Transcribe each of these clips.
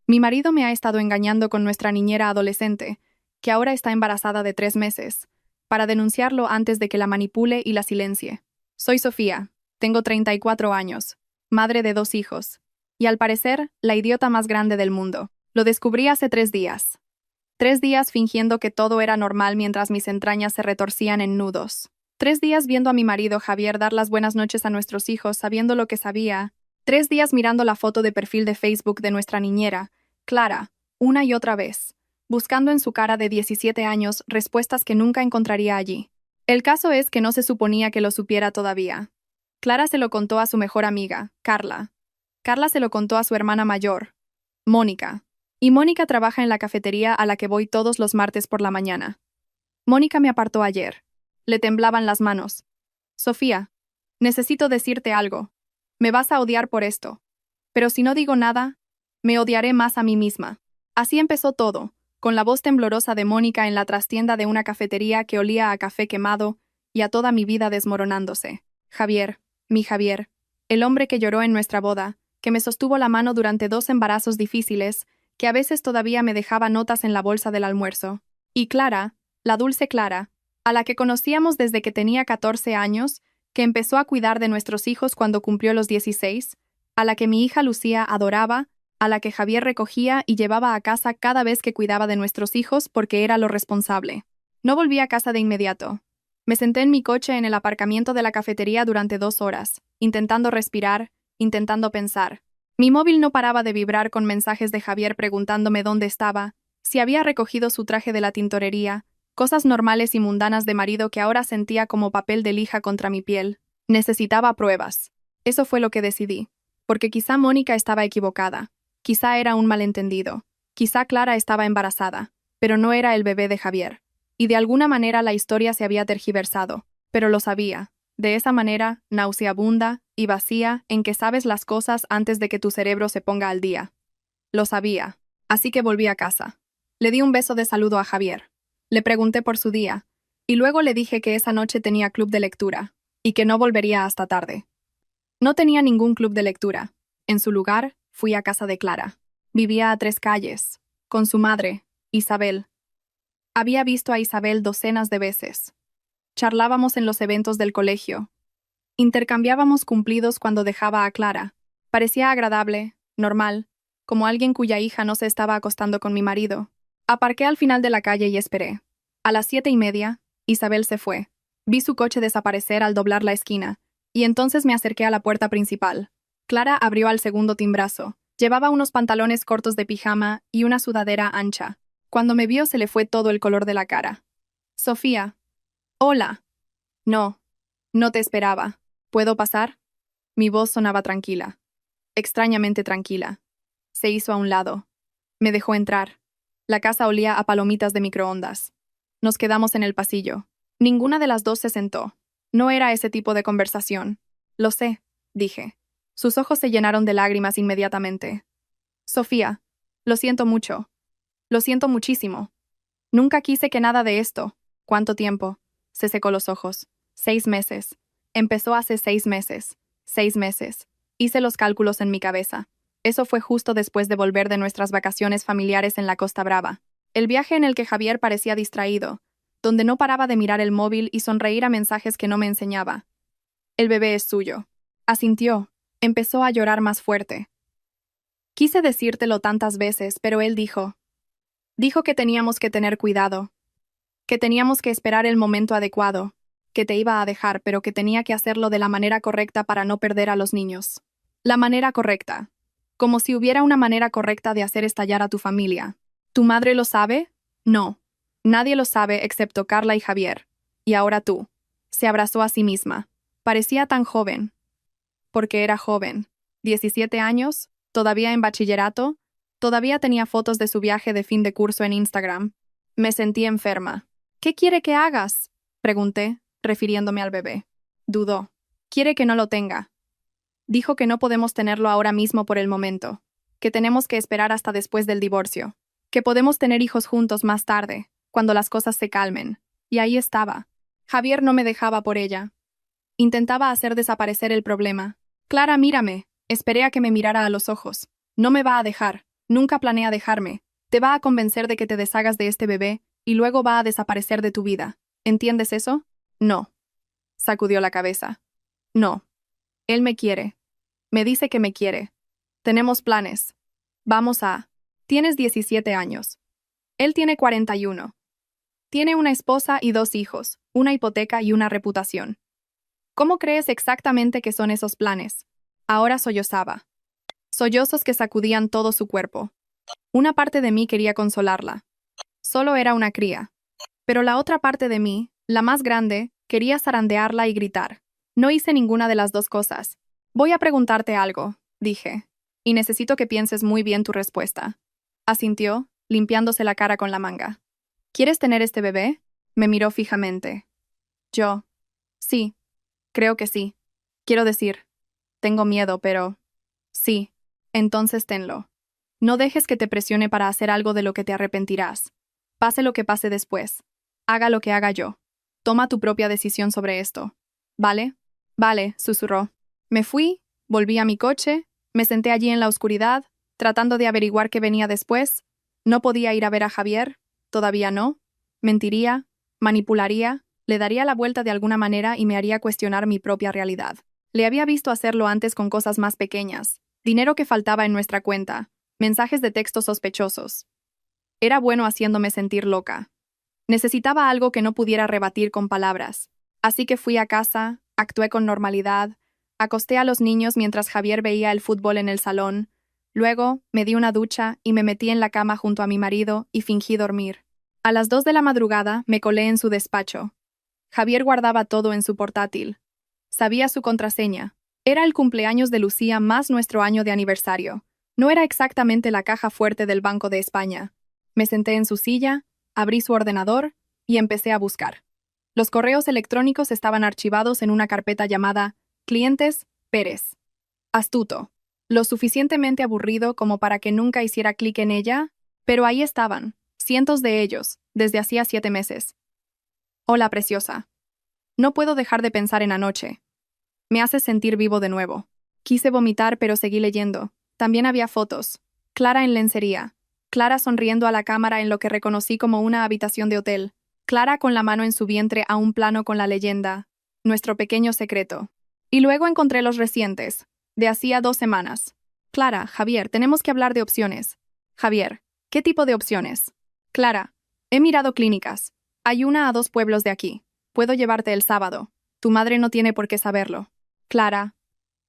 Mi marido me ha estado engañando con nuestra niñera adolescente, que ahora está embarazada de 3 meses, para denunciarlo antes de que la manipule y la silencie. Soy Sofía, tengo 34 años, madre de 2 hijos, y al parecer, la idiota más grande del mundo. Lo descubrí hace 3 días. 3 días fingiendo que todo era normal mientras mis entrañas se retorcían en nudos. 3 días viendo a mi marido Javier dar las buenas noches a nuestros hijos sabiendo lo que sabía. 3 días mirando la foto de perfil de Facebook de nuestra niñera, Clara, una y otra vez, buscando en su cara de 17 años respuestas que nunca encontraría allí. El caso es que no se suponía que lo supiera todavía. Clara se lo contó a su mejor amiga, Carla. Carla se lo contó a su hermana mayor, Mónica. Y Mónica trabaja en la cafetería a la que voy todos los martes por la mañana. Mónica me apartó ayer. Le temblaban las manos. Sofía, necesito decirte algo. Me vas a odiar por esto. Pero si no digo nada, me odiaré más a mí misma. Así empezó todo, con la voz temblorosa de Mónica en la trastienda de una cafetería que olía a café quemado y a toda mi vida desmoronándose. Javier, mi Javier, el hombre que lloró en nuestra boda, que me sostuvo la mano durante 2 embarazos difíciles, que a veces todavía me dejaba notas en la bolsa del almuerzo. Y Clara, la dulce Clara, a la que conocíamos desde que tenía 14 años, que empezó a cuidar de nuestros hijos cuando cumplió los 16, a la que mi hija Lucía adoraba, a la que Javier recogía y llevaba a casa cada vez que cuidaba de nuestros hijos porque era lo responsable. No volví a casa de inmediato. Me senté en mi coche en el aparcamiento de la cafetería durante 2 horas, intentando respirar, intentando pensar. Mi móvil no paraba de vibrar con mensajes de Javier preguntándome dónde estaba, si había recogido su traje de la tintorería, cosas normales y mundanas de marido que ahora sentía como papel de lija contra mi piel. Necesitaba pruebas. Eso fue lo que decidí. Porque quizá Mónica estaba equivocada. Quizá era un malentendido. Quizá Clara estaba embarazada. Pero no era el bebé de Javier. Y de alguna manera la historia se había tergiversado. Pero lo sabía. De esa manera, nauseabunda y vacía, en que sabes las cosas antes de que tu cerebro se ponga al día. Lo sabía. Así que volví a casa. Le di un beso de saludo a Javier. Le pregunté por su día, y luego le dije que esa noche tenía club de lectura, y que no volvería hasta tarde. No tenía ningún club de lectura. En su lugar, fui a casa de Clara. Vivía a 3 calles, con su madre, Isabel. Había visto a Isabel docenas de veces. Charlábamos en los eventos del colegio. Intercambiábamos cumplidos cuando dejaba a Clara. Parecía agradable, normal, como alguien cuya hija no se estaba acostando con mi marido. Aparqué al final de la calle y esperé. A las 7:30, Isabel se fue. Vi su coche desaparecer al doblar la esquina, y entonces me acerqué a la puerta principal. Clara abrió al segundo timbrazo. Llevaba unos pantalones cortos de pijama y una sudadera ancha. Cuando me vio se le fue todo el color de la cara. Sofía. Hola. No. No te esperaba. ¿Puedo pasar? Mi voz sonaba tranquila. Extrañamente tranquila. Se hizo a un lado. Me dejó entrar. La casa olía a palomitas de microondas. Nos quedamos en el pasillo. Ninguna de las dos se sentó. No era ese tipo de conversación. Lo sé, dije. Sus ojos se llenaron de lágrimas inmediatamente. Sofía, lo siento mucho. Lo siento muchísimo. Nunca quise que nada de esto. ¿Cuánto tiempo? Se secó los ojos. 6 meses. Empezó hace 6 meses. 6 meses. Hice los cálculos en mi cabeza. Eso fue justo después de volver de nuestras vacaciones familiares en la Costa Brava. El viaje en el que Javier parecía distraído, donde no paraba de mirar el móvil y sonreír a mensajes que no me enseñaba. El bebé es suyo. Asintió. Empezó a llorar más fuerte. Quise decírtelo tantas veces, pero él dijo. Dijo que teníamos que tener cuidado. Que teníamos que esperar el momento adecuado. Que te iba a dejar, pero que tenía que hacerlo de la manera correcta para no perder a los niños. La manera correcta. Como si hubiera una manera correcta de hacer estallar a tu familia. ¿Tu madre lo sabe? No. Nadie lo sabe excepto Carla y Javier. Y ahora tú. Se abrazó a sí misma. Parecía tan joven. Porque era joven. 17 años, todavía en bachillerato, todavía tenía fotos de su viaje de fin de curso en Instagram. Me sentí enferma. ¿Qué quiere que hagas? Pregunté, refiriéndome al bebé. Dudó. Quiere que no lo tenga. Dijo que no podemos tenerlo ahora mismo por el momento, que tenemos que esperar hasta después del divorcio, que podemos tener hijos juntos más tarde, cuando las cosas se calmen. Y ahí estaba. Javier no me dejaba por ella. Intentaba hacer desaparecer el problema. Clara, mírame. Esperé a que me mirara a los ojos. No me va a dejar. Nunca planea dejarme. Te va a convencer de que te deshagas de este bebé y luego va a desaparecer de tu vida. ¿Entiendes eso? No. Sacudió la cabeza. No. Él me quiere. Me dice que me quiere. Tenemos planes. Vamos a... Tienes 17 años. Él tiene 41. Tiene una esposa y 2 hijos, una hipoteca y una reputación. ¿Cómo crees exactamente que son esos planes? Ahora sollozaba. Sollozos que sacudían todo su cuerpo. Una parte de mí quería consolarla. Solo era una cría. Pero la otra parte de mí, la más grande, quería zarandearla y gritar. No hice ninguna de las dos cosas. Voy a preguntarte algo, dije. Y necesito que pienses muy bien tu respuesta. Asintió, limpiándose la cara con la manga. ¿Quieres tener este bebé? Me miró fijamente. Yo. Sí. Creo que sí. Quiero decir. Tengo miedo, pero... Sí. Entonces tenlo. No dejes que te presione para hacer algo de lo que te arrepentirás. Pase lo que pase después. Haga lo que haga yo. Toma tu propia decisión sobre esto. ¿Vale? Vale, susurró. Me fui, volví a mi coche, me senté allí en la oscuridad, tratando de averiguar qué venía después. No podía ir a ver a Javier, todavía no. Mentiría, manipularía, le daría la vuelta de alguna manera y me haría cuestionar mi propia realidad. Le había visto hacerlo antes con cosas más pequeñas. Dinero que faltaba en nuestra cuenta, mensajes de texto sospechosos. Era bueno haciéndome sentir loca. Necesitaba algo que no pudiera rebatir con palabras. Así que fui a casa, actué con normalidad, acosté a los niños mientras Javier veía el fútbol en el salón, luego me di una ducha y me metí en la cama junto a mi marido y fingí dormir. A las 2 de la madrugada me colé en su despacho. Javier guardaba todo en su portátil. Sabía su contraseña. Era el cumpleaños de Lucía más nuestro año de aniversario. No era exactamente la caja fuerte del Banco de España. Me senté en su silla, abrí su ordenador y empecé a buscar. Los correos electrónicos estaban archivados en una carpeta llamada Clientes Pérez. Astuto. Lo suficientemente aburrido como para que nunca hiciera clic en ella, pero ahí estaban, cientos de ellos, desde hacía 7 meses. Hola, preciosa. No puedo dejar de pensar en anoche. Me hace sentir vivo de nuevo. Quise vomitar, pero seguí leyendo. También había fotos. Clara en lencería. Clara sonriendo a la cámara en lo que reconocí como una habitación de hotel. Clara con la mano en su vientre a un plano con la leyenda. Nuestro pequeño secreto. Y luego encontré los recientes. De hacía 2 semanas. Clara, Javier, tenemos que hablar de opciones. Javier, ¿qué tipo de opciones? Clara, he mirado clínicas. Hay una a 2 pueblos de aquí. Puedo llevarte el sábado. Tu madre no tiene por qué saberlo. Clara,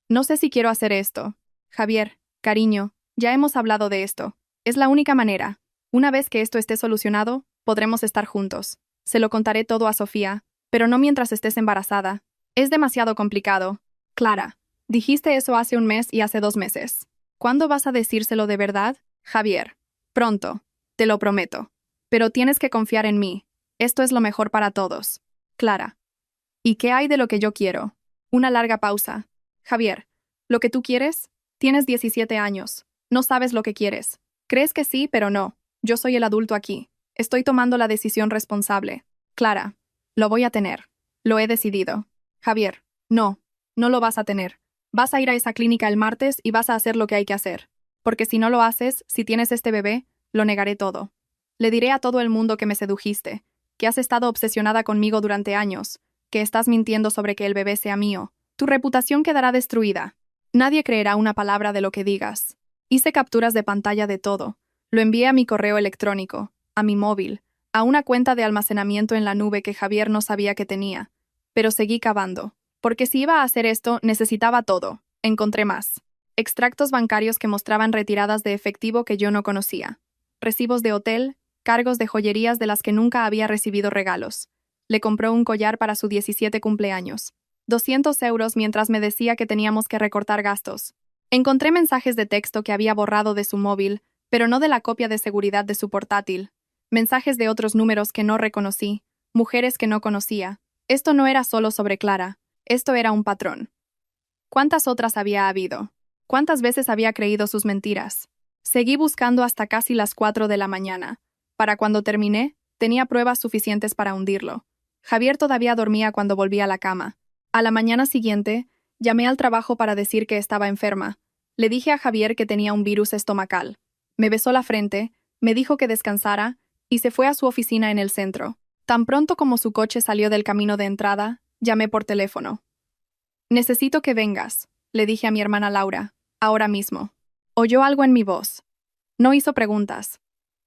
no sé si quiero hacer esto. Javier, cariño, ya hemos hablado de esto. Es la única manera. Una vez que esto esté solucionado, podremos estar juntos. Se lo contaré todo a Sofía, pero no mientras estés embarazada. Es demasiado complicado. Clara, dijiste eso hace 1 mes y hace 2 meses. ¿Cuándo vas a decírselo de verdad? Javier, pronto. Te lo prometo. Pero tienes que confiar en mí. Esto es lo mejor para todos. Clara. ¿Y qué hay de lo que yo quiero? Una larga pausa. Javier, ¿lo que tú quieres? Tienes 17 años. No sabes lo que quieres. Crees que sí, pero no. Yo soy el adulto aquí. Estoy tomando la decisión responsable. Clara, lo voy a tener. Lo he decidido. Javier, no, no lo vas a tener. Vas a ir a esa clínica el martes y vas a hacer lo que hay que hacer. Porque si no lo haces, si tienes este bebé, lo negaré todo. Le diré a todo el mundo que me sedujiste, que has estado obsesionada conmigo durante años, que estás mintiendo sobre que el bebé sea mío. Tu reputación quedará destruida. Nadie creerá una palabra de lo que digas. Hice capturas de pantalla de todo. Lo envié a mi correo electrónico, a mi móvil, a una cuenta de almacenamiento en la nube que Javier no sabía que tenía. Pero seguí cavando. Porque si iba a hacer esto, necesitaba todo. Encontré más. Extractos bancarios que mostraban retiradas de efectivo que yo no conocía. Recibos de hotel, cargos de joyerías de las que nunca había recibido regalos. Le compró un collar para su 17 cumpleaños. 200 euros mientras me decía que teníamos que recortar gastos. Encontré mensajes de texto que había borrado de su móvil, pero no de la copia de seguridad de su portátil. Mensajes de otros números que no reconocí, mujeres que no conocía. Esto no era solo sobre Clara, esto era un patrón. ¿Cuántas otras había habido? ¿Cuántas veces había creído sus mentiras? Seguí buscando hasta casi las 4 de la mañana. Para cuando terminé, tenía pruebas suficientes para hundirlo. Javier todavía dormía cuando volví a la cama. A la mañana siguiente, llamé al trabajo para decir que estaba enferma. Le dije a Javier que tenía un virus estomacal. Me besó la frente, me dijo que descansara y se fue a su oficina en el centro. Tan pronto como su coche salió del camino de entrada, llamé por teléfono. Necesito que vengas, le dije a mi hermana Laura, ahora mismo. Oyó algo en mi voz. No hizo preguntas.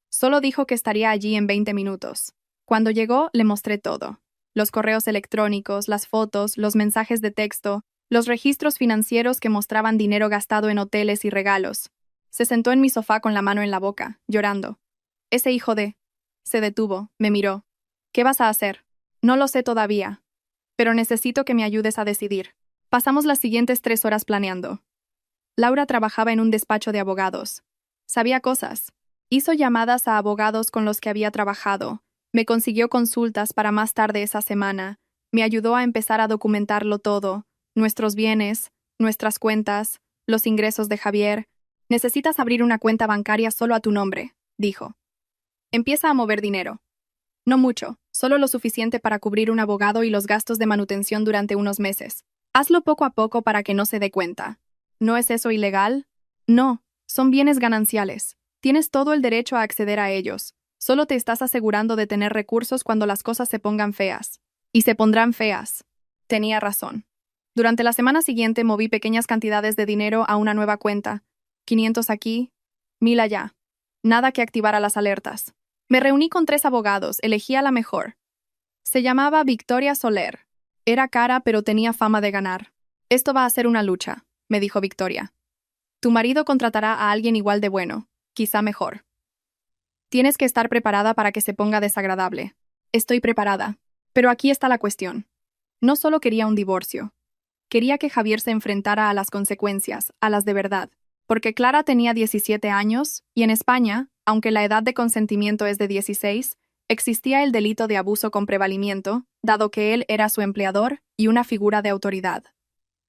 Solo dijo que estaría allí en 20 minutos. Cuando llegó, le mostré todo. Los correos electrónicos, las fotos, los mensajes de texto, los registros financieros que mostraban dinero gastado en hoteles y regalos. Se sentó en mi sofá con la mano en la boca, llorando. Ese hijo de... Se detuvo, me miró. ¿Qué vas a hacer? No lo sé todavía. Pero necesito que me ayudes a decidir. Pasamos las siguientes 3 horas planeando. Laura trabajaba en un despacho de abogados. Sabía cosas. Hizo llamadas a abogados con los que había trabajado. Me consiguió consultas para más tarde esa semana. Me ayudó a empezar a documentarlo todo. Nuestros bienes, nuestras cuentas, los ingresos de Javier. Necesitas abrir una cuenta bancaria solo a tu nombre, dijo. Empieza a mover dinero. No mucho, solo lo suficiente para cubrir un abogado y los gastos de manutención durante unos meses. Hazlo poco a poco para que no se dé cuenta. ¿No es eso ilegal? No, son bienes gananciales. Tienes todo el derecho a acceder a ellos. Solo te estás asegurando de tener recursos cuando las cosas se pongan feas. Y se pondrán feas. Tenía razón. Durante la semana siguiente moví pequeñas cantidades de dinero a una nueva cuenta. 500 aquí, 1000 allá. Nada que activara las alertas. Me reuní con 3 abogados, elegí a la mejor. Se llamaba Victoria Soler. Era cara, pero tenía fama de ganar. Esto va a ser una lucha, me dijo Victoria. Tu marido contratará a alguien igual de bueno, quizá mejor. Tienes que estar preparada para que se ponga desagradable. Estoy preparada. Pero aquí está la cuestión. No solo quería un divorcio. Quería que Javier se enfrentara a las consecuencias, a las de verdad. Porque Clara tenía 17 años, y en España, aunque la edad de consentimiento es de 16, existía el delito de abuso con prevalimiento, dado que él era su empleador y una figura de autoridad.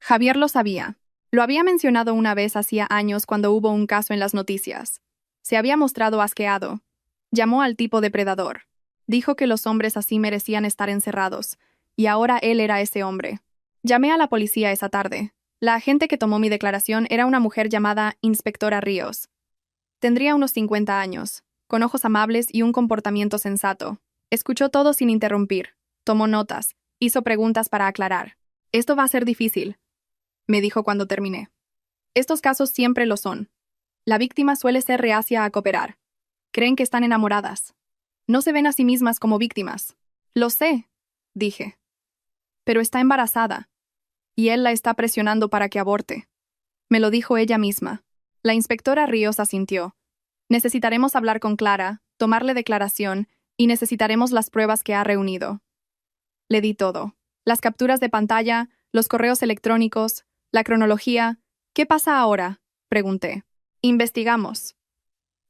Javier lo sabía. Lo había mencionado una vez hacía años cuando hubo un caso en las noticias. Se había mostrado asqueado. Llamó al tipo depredador. Dijo que los hombres así merecían estar encerrados, y ahora él era ese hombre. Llamé a la policía esa tarde. La agente que tomó mi declaración era una mujer llamada Inspectora Ríos. Tendría unos 50 años, con ojos amables y un comportamiento sensato. Escuchó todo sin interrumpir, tomó notas, hizo preguntas para aclarar. Esto va a ser difícil, me dijo cuando terminé. Estos casos siempre lo son. La víctima suele ser reacia a cooperar. Creen que están enamoradas. No se ven a sí mismas como víctimas. Lo sé, dije. Pero está embarazada. Y él la está presionando para que aborte. Me lo dijo ella misma. La inspectora Ríos asintió. Necesitaremos hablar con Clara, tomarle declaración, y necesitaremos las pruebas que ha reunido. Le di todo. Las capturas de pantalla, los correos electrónicos, la cronología. ¿Qué pasa ahora?, pregunté. Investigamos.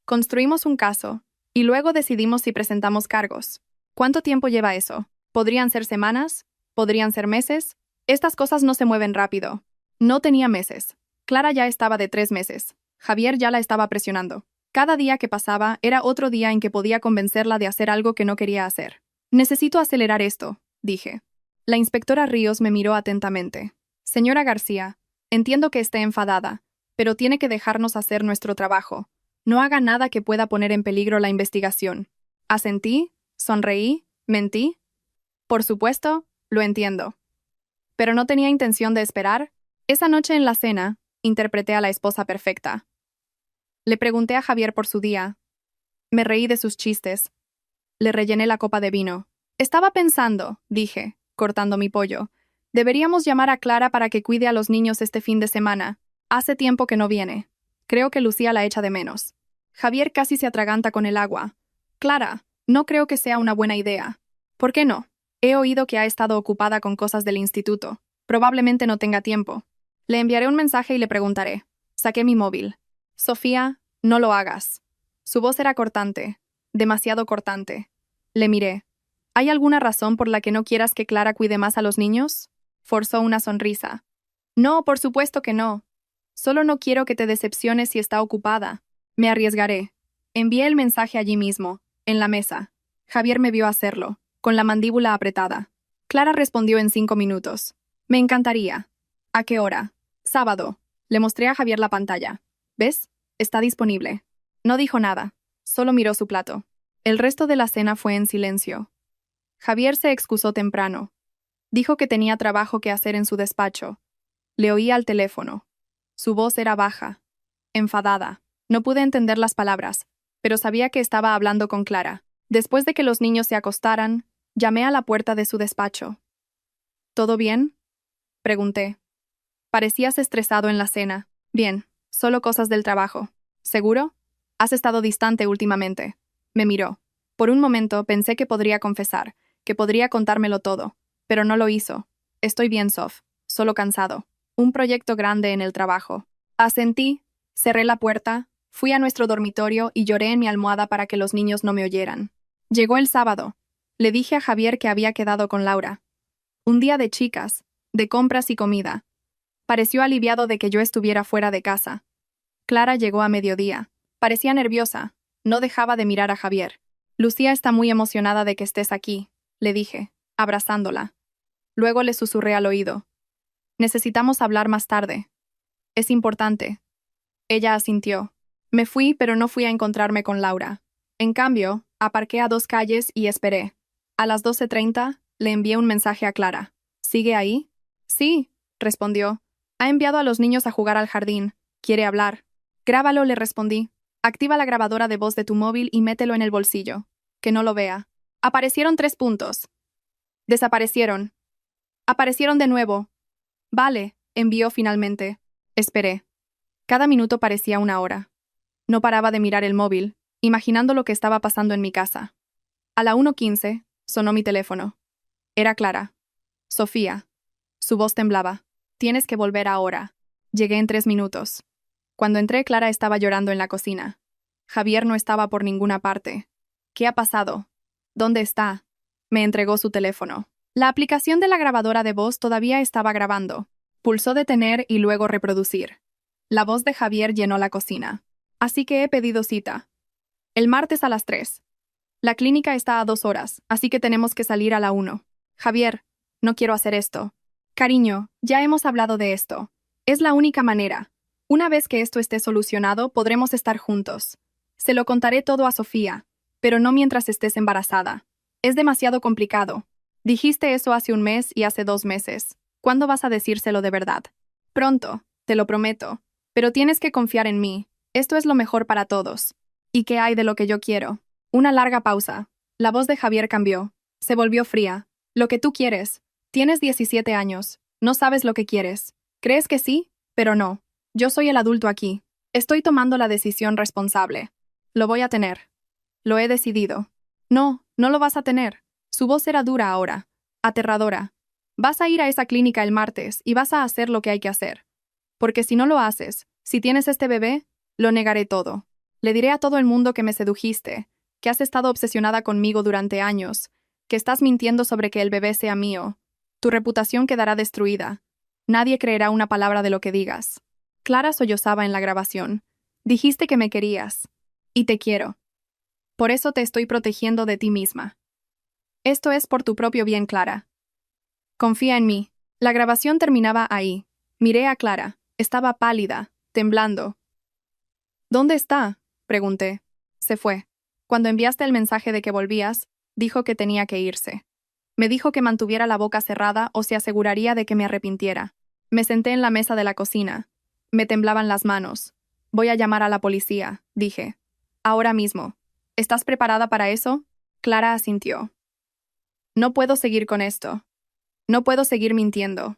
Construimos un caso, y luego decidimos si presentamos cargos. ¿Cuánto tiempo lleva eso? ¿Podrían ser semanas? ¿Podrían ser meses? Estas cosas no se mueven rápido. No tenía meses. Clara ya estaba de 3 meses. Javier ya la estaba presionando. Cada día que pasaba era otro día en que podía convencerla de hacer algo que no quería hacer. Necesito acelerar esto, dije. La inspectora Ríos me miró atentamente. Señora García, entiendo que esté enfadada, pero tiene que dejarnos hacer nuestro trabajo. No haga nada que pueda poner en peligro la investigación. Asentí, sonreí, mentí. Por supuesto, lo entiendo. Pero no tenía intención de esperar. Esa noche en la cena, interpreté a la esposa perfecta. Le pregunté a Javier por su día. Me reí de sus chistes. Le rellené la copa de vino. Estaba pensando, dije, cortando mi pollo. Deberíamos llamar a Clara para que cuide a los niños este fin de semana. Hace tiempo que no viene. Creo que Lucía la echa de menos. Javier casi se atraganta con el agua. Clara, no creo que sea una buena idea. ¿Por qué no? He oído que ha estado ocupada con cosas del instituto. Probablemente no tenga tiempo. Le enviaré un mensaje y le preguntaré. Saqué mi móvil. Sofía, no lo hagas. Su voz era cortante. Demasiado cortante. Le miré. ¿Hay alguna razón por la que no quieras que Clara cuide más a los niños? Forzó una sonrisa. No, por supuesto que no. Solo no quiero que te decepciones si está ocupada. Me arriesgaré. Envié el mensaje allí mismo, en la mesa. Javier me vio hacerlo, con la mandíbula apretada. Clara respondió en 5 minutos. Me encantaría. ¿A qué hora? Sábado. Le mostré a Javier la pantalla. ¿Ves? Está disponible. No dijo nada, solo miró su plato. El resto de la cena fue en silencio. Javier se excusó temprano. Dijo que tenía trabajo que hacer en su despacho. Le oía al teléfono. Su voz era baja, enfadada. No pude entender las palabras, pero sabía que estaba hablando con Clara. Después de que los niños se acostaran, llamé a la puerta de su despacho. ¿Todo bien?, pregunté. Parecías estresado en la cena. Bien, solo cosas del trabajo. ¿Seguro? Has estado distante últimamente. Me miró. Por un momento pensé que podría confesar, que podría contármelo todo, pero no lo hizo. Estoy bien, Sof, solo cansado. Un proyecto grande en el trabajo. Asentí, cerré la puerta, fui a nuestro dormitorio y lloré en mi almohada para que los niños no me oyeran. Llegó el sábado. Le dije a Javier que había quedado con Laura. Un día de chicas, de compras y comida. Pareció aliviado de que yo estuviera fuera de casa. Clara llegó a mediodía. Parecía nerviosa. No dejaba de mirar a Javier. Lucía está muy emocionada de que estés aquí, le dije, abrazándola. Luego le susurré al oído. Necesitamos hablar más tarde. Es importante. Ella asintió. Me fui, pero no fui a encontrarme con Laura. En cambio, aparqué a 2 calles y esperé. A las 12:30, le envié un mensaje a Clara. ¿Sigue ahí? Sí, respondió. Ha enviado a los niños a jugar al jardín. Quiere hablar. Grábalo, le respondí. Activa la grabadora de voz de tu móvil y mételo en el bolsillo. Que no lo vea. Aparecieron 3 puntos. Desaparecieron. Aparecieron de nuevo. Vale, envió finalmente. Esperé. Cada minuto parecía una hora. No paraba de mirar el móvil, imaginando lo que estaba pasando en mi casa. A la 1:15, sonó mi teléfono. Era Clara. Sofía. Su voz temblaba. Tienes que volver ahora. Llegué en 3 minutos. Cuando entré, Clara estaba llorando en la cocina. Javier no estaba por ninguna parte. ¿Qué ha pasado? ¿Dónde está? Me entregó su teléfono. La aplicación de la grabadora de voz todavía estaba grabando. Pulsó detener y luego reproducir. La voz de Javier llenó la cocina. Así que he pedido cita. El martes a las 3. La clínica está a 2 horas, así que tenemos que salir a la 1. Javier, no quiero hacer esto. Cariño, ya hemos hablado de esto. Es la única manera. Una vez que esto esté solucionado, podremos estar juntos. Se lo contaré todo a Sofía, pero no mientras estés embarazada. Es demasiado complicado. Dijiste eso hace 1 mes y hace 2 meses. ¿Cuándo vas a decírselo de verdad? Pronto, te lo prometo. Pero tienes que confiar en mí. Esto es lo mejor para todos. ¿Y qué hay de lo que yo quiero? Una larga pausa. La voz de Javier cambió. Se volvió fría. Lo que tú quieres. Tienes 17 años. No sabes lo que quieres. ¿Crees que sí? Pero no. Yo soy el adulto aquí. Estoy tomando la decisión responsable. Lo voy a tener. Lo he decidido. No, no lo vas a tener. Su voz era dura ahora. Aterradora. Vas a ir a esa clínica el martes y vas a hacer lo que hay que hacer. Porque si no lo haces, si tienes este bebé, lo negaré todo. Le diré a todo el mundo que me sedujiste, que has estado obsesionada conmigo durante años, que estás mintiendo sobre que el bebé sea mío. Tu reputación quedará destruida. Nadie creerá una palabra de lo que digas. Clara sollozaba en la grabación. Dijiste que me querías. Y te quiero. Por eso te estoy protegiendo de ti misma. Esto es por tu propio bien, Clara. Confía en mí. La grabación terminaba ahí. Miré a Clara. Estaba pálida, temblando. ¿Dónde está?, pregunté. Se fue. Cuando enviaste el mensaje de que volvías, dijo que tenía que irse. Me dijo que mantuviera la boca cerrada o se aseguraría de que me arrepintiera. Me senté en la mesa de la cocina. Me temblaban las manos. Voy a llamar a la policía, dije. Ahora mismo. ¿Estás preparada para eso? Clara asintió. No puedo seguir con esto. No puedo seguir mintiendo.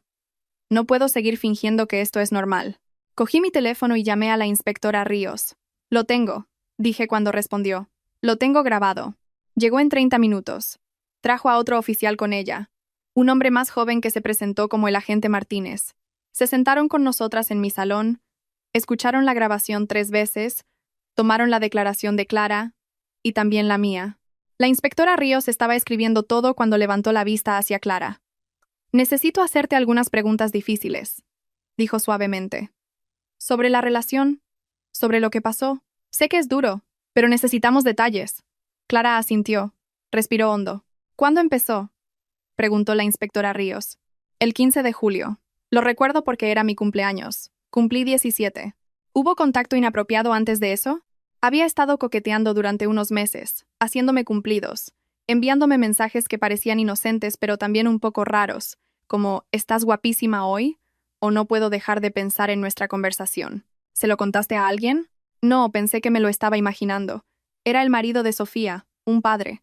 No puedo seguir fingiendo que esto es normal. Cogí mi teléfono y llamé a la inspectora Ríos. Lo tengo, dije cuando respondió. Lo tengo grabado. Llegó en 30 minutos. Trajo a otro oficial con ella. Un hombre más joven que se presentó como el agente Martínez. Se sentaron con nosotras en mi salón, escucharon la grabación 3 veces, tomaron la declaración de Clara y también la mía. La inspectora Ríos estaba escribiendo todo cuando levantó la vista hacia Clara. Necesito hacerte algunas preguntas difíciles, dijo suavemente. Sobre la relación, sobre lo que pasó. Sé que es duro, pero necesitamos detalles. Clara asintió. Respiró hondo. ¿Cuándo empezó?, preguntó la inspectora Ríos. El 15 de julio. Lo recuerdo porque era mi cumpleaños. Cumplí 17. ¿Hubo contacto inapropiado antes de eso? Había estado coqueteando durante unos meses, haciéndome cumplidos, enviándome mensajes que parecían inocentes pero también un poco raros, como ¿estás guapísima hoy? O no puedo dejar de pensar en nuestra conversación. ¿Se lo contaste a alguien? No, pensé que me lo estaba imaginando. Era el marido de Sofía, un padre.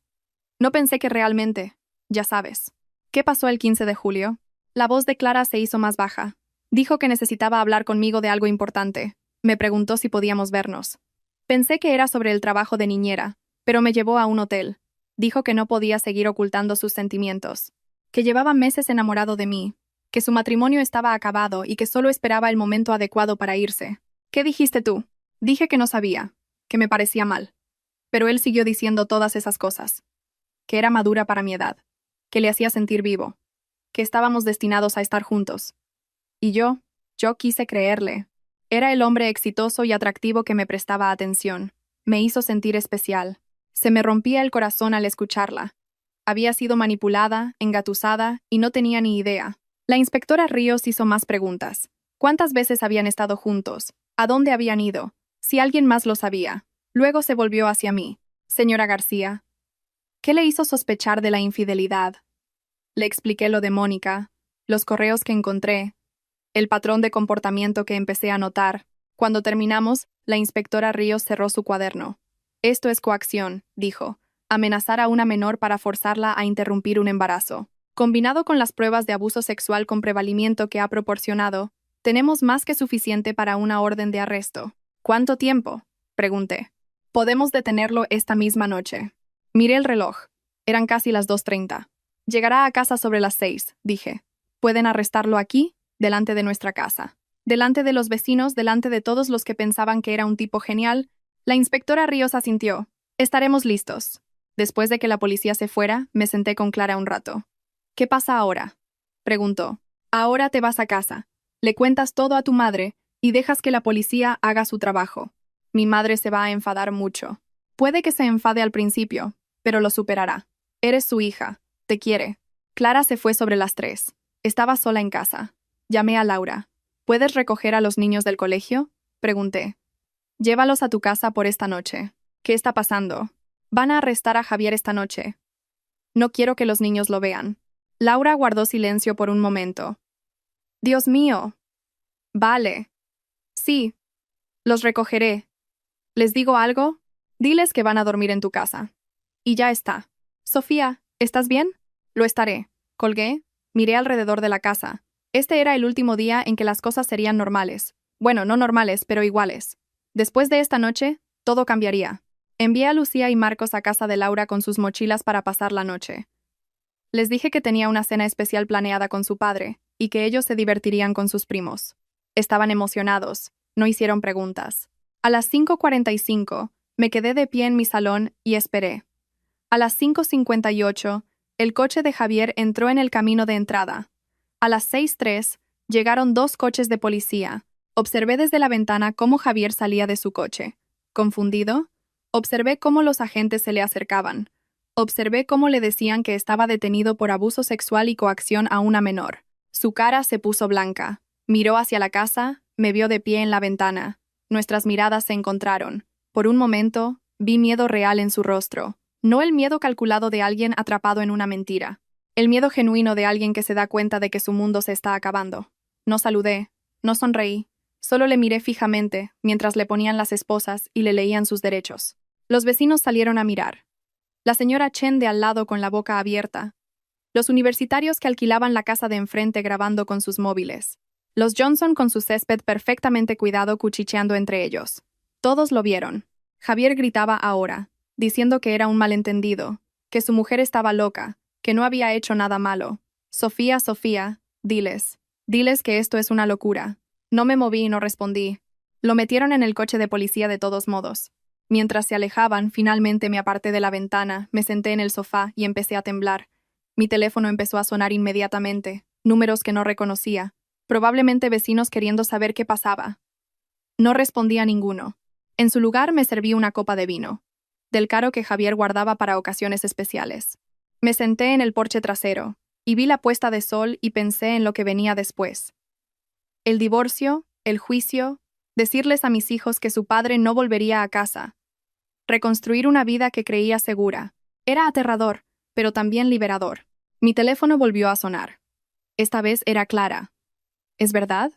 No pensé que realmente, ya sabes. ¿Qué pasó el 15 de julio? La voz de Clara se hizo más baja. Dijo que necesitaba hablar conmigo de algo importante. Me preguntó si podíamos vernos. Pensé que era sobre el trabajo de niñera, pero me llevó a un hotel. Dijo que no podía seguir ocultando sus sentimientos, que llevaba meses enamorado de mí, que su matrimonio estaba acabado y que solo esperaba el momento adecuado para irse. ¿Qué dijiste tú? Dije que no sabía, que me parecía mal. Pero él siguió diciendo todas esas cosas. Que era madura para mi edad, que le hacía sentir vivo, que estábamos destinados a estar juntos. Y yo quise creerle. Era el hombre exitoso y atractivo que me prestaba atención. Me hizo sentir especial. Se me rompía el corazón al escucharla. Había sido manipulada, engatusada, y no tenía ni idea. La inspectora Ríos hizo más preguntas. ¿Cuántas veces habían estado juntos? ¿A dónde habían ido? Si alguien más lo sabía. Luego se volvió hacia mí. Señora García, ¿qué le hizo sospechar de la infidelidad? Le expliqué lo de Mónica, los correos que encontré, el patrón de comportamiento que empecé a notar. Cuando terminamos, la inspectora Ríos cerró su cuaderno. Esto es coacción, dijo. Amenazar a una menor para forzarla a interrumpir un embarazo. Combinado con las pruebas de abuso sexual con prevalimiento que ha proporcionado, tenemos más que suficiente para una orden de arresto. ¿Cuánto tiempo? Pregunté. Podemos detenerlo esta misma noche. Miré el reloj. Eran casi las 2:30. Llegará a casa sobre las 6, dije. Pueden arrestarlo aquí, delante de nuestra casa. Delante de los vecinos, delante de todos los que pensaban que era un tipo genial. La inspectora Ríos asintió. Estaremos listos. Después de que la policía se fuera, me senté con Clara un rato. ¿Qué pasa ahora? Preguntó. Ahora te vas a casa. Le cuentas todo a tu madre y dejas que la policía haga su trabajo. Mi madre se va a enfadar mucho. Puede que se enfade al principio, pero lo superará. Eres su hija. Te quiere. Clara se fue sobre las 3. Estaba sola en casa. Llamé a Laura. ¿Puedes recoger a los niños del colegio? Pregunté. Llévalos a tu casa por esta noche. ¿Qué está pasando? Van a arrestar a Javier esta noche. No quiero que los niños lo vean. Laura guardó silencio por un momento. Dios mío. Vale. Sí. Los recogeré. ¿Les digo algo? Diles que van a dormir en tu casa. Y ya está. Sofía, ¿estás bien? Lo estaré. Colgué. Miré alrededor de la casa. Este era el último día en que las cosas serían normales. Bueno, no normales, pero iguales. Después de esta noche, todo cambiaría. Envié a Lucía y Marcos a casa de Laura con sus mochilas para pasar la noche. Les dije que tenía una cena especial planeada con su padre, y que ellos se divertirían con sus primos. Estaban emocionados, no hicieron preguntas. A las 5:45, me quedé de pie en mi salón y esperé. A las 5:58, el coche de Javier entró en el camino de entrada. A las 6:03, llegaron 2 coches de policía. Observé desde la ventana cómo Javier salía de su coche. Confundido, observé cómo los agentes se le acercaban. Observé cómo le decían que estaba detenido por abuso sexual y coacción a una menor. Su cara se puso blanca. Miró hacia la casa, me vio de pie en la ventana. Nuestras miradas se encontraron. Por un momento, vi miedo real en su rostro. No el miedo calculado de alguien atrapado en una mentira. El miedo genuino de alguien que se da cuenta de que su mundo se está acabando. No saludé, no sonreí. Solo le miré fijamente, mientras le ponían las esposas y le leían sus derechos. Los vecinos salieron a mirar. La señora Chen de al lado con la boca abierta. Los universitarios que alquilaban la casa de enfrente grabando con sus móviles. Los Johnson con su césped perfectamente cuidado cuchicheando entre ellos. Todos lo vieron. Javier gritaba ahora, diciendo que era un malentendido, que su mujer estaba loca, que no había hecho nada malo. Sofía, Sofía, diles que esto es una locura. No me moví y no respondí. Lo metieron en el coche de policía de todos modos. Mientras se alejaban, finalmente me aparté de la ventana, me senté en el sofá y empecé a temblar. Mi teléfono empezó a sonar inmediatamente, números que no reconocía, probablemente vecinos queriendo saber qué pasaba. No respondí a ninguno. En su lugar me serví una copa de vino, del caro que Javier guardaba para ocasiones especiales. Me senté en el porche trasero, y vi la puesta de sol y pensé en lo que venía después. El divorcio, el juicio, decirles a mis hijos que su padre no volvería a casa, Reconstruir una vida que creía segura. Era aterrador, pero también liberador. Mi teléfono volvió a sonar. Esta vez era Clara. ¿Es verdad?,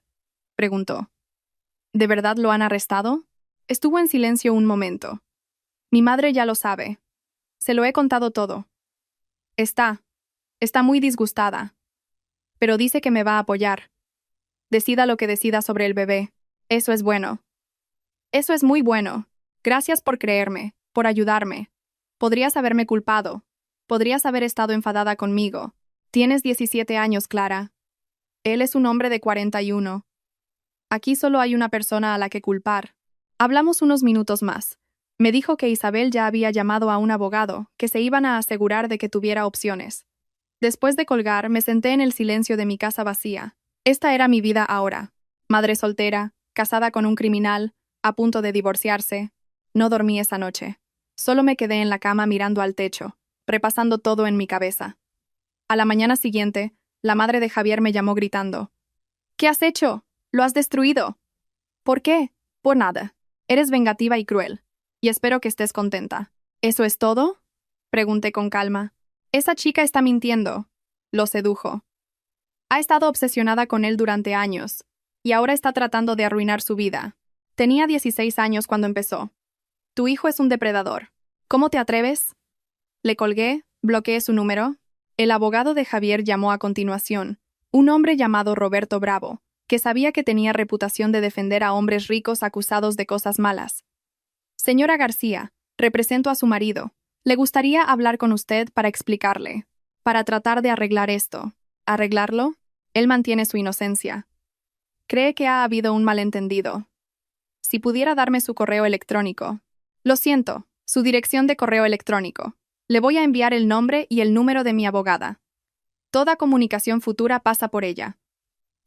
preguntó. ¿De verdad lo han arrestado? Estuvo en silencio un momento. Mi madre ya lo sabe. Se lo he contado todo. Está muy disgustada. Pero dice que me va a apoyar. Decida lo que decida sobre el bebé. Eso es bueno. Eso es muy bueno. Gracias por creerme, por ayudarme. Podrías haberme culpado. Podrías haber estado enfadada conmigo. Tienes 17 años, Clara. Él es un hombre de 41. Aquí solo hay una persona a la que culpar. Hablamos unos minutos más. Me dijo que Isabel ya había llamado a un abogado, que se iban a asegurar de que tuviera opciones. Después de colgar, me senté en el silencio de mi casa vacía. Esta era mi vida ahora. Madre soltera, casada con un criminal, a punto de divorciarse. No dormí esa noche. Solo me quedé en la cama mirando al techo, repasando todo en mi cabeza. A la mañana siguiente, la madre de Javier me llamó gritando. ¿Qué has hecho? ¡Lo has destruido! ¿Por qué? Por nada. Eres vengativa y cruel. Y espero que estés contenta. ¿Eso es todo?, pregunté con calma. Esa chica está mintiendo. Lo sedujo. Ha estado obsesionada con él durante años, y ahora está tratando de arruinar su vida. Tenía 16 años cuando empezó. Tu hijo es un depredador. ¿Cómo te atreves? Le colgué, bloqueé su número. El abogado de Javier llamó a continuación, un hombre llamado Roberto Bravo, que sabía que tenía reputación de defender a hombres ricos acusados de cosas malas. Señora García, represento a su marido. Le gustaría hablar con usted para explicarle, para tratar de arreglar esto. ¿Arreglarlo? Él mantiene su inocencia. Cree que ha habido un malentendido. Si pudiera darme su correo electrónico. Lo siento, su dirección de correo electrónico. Le voy a enviar el nombre y el número de mi abogada. Toda comunicación futura pasa por ella.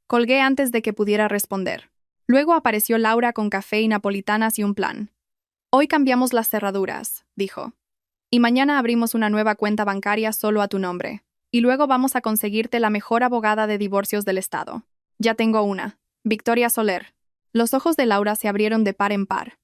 Colgué antes de que pudiera responder. Luego apareció Laura con café y napolitanas y un plan. Hoy cambiamos las cerraduras, dijo. Y mañana abrimos una nueva cuenta bancaria solo a tu nombre. Y luego vamos a conseguirte la mejor abogada de divorcios del estado. Ya tengo una. Victoria Soler. Los ojos de Laura se abrieron de par en par.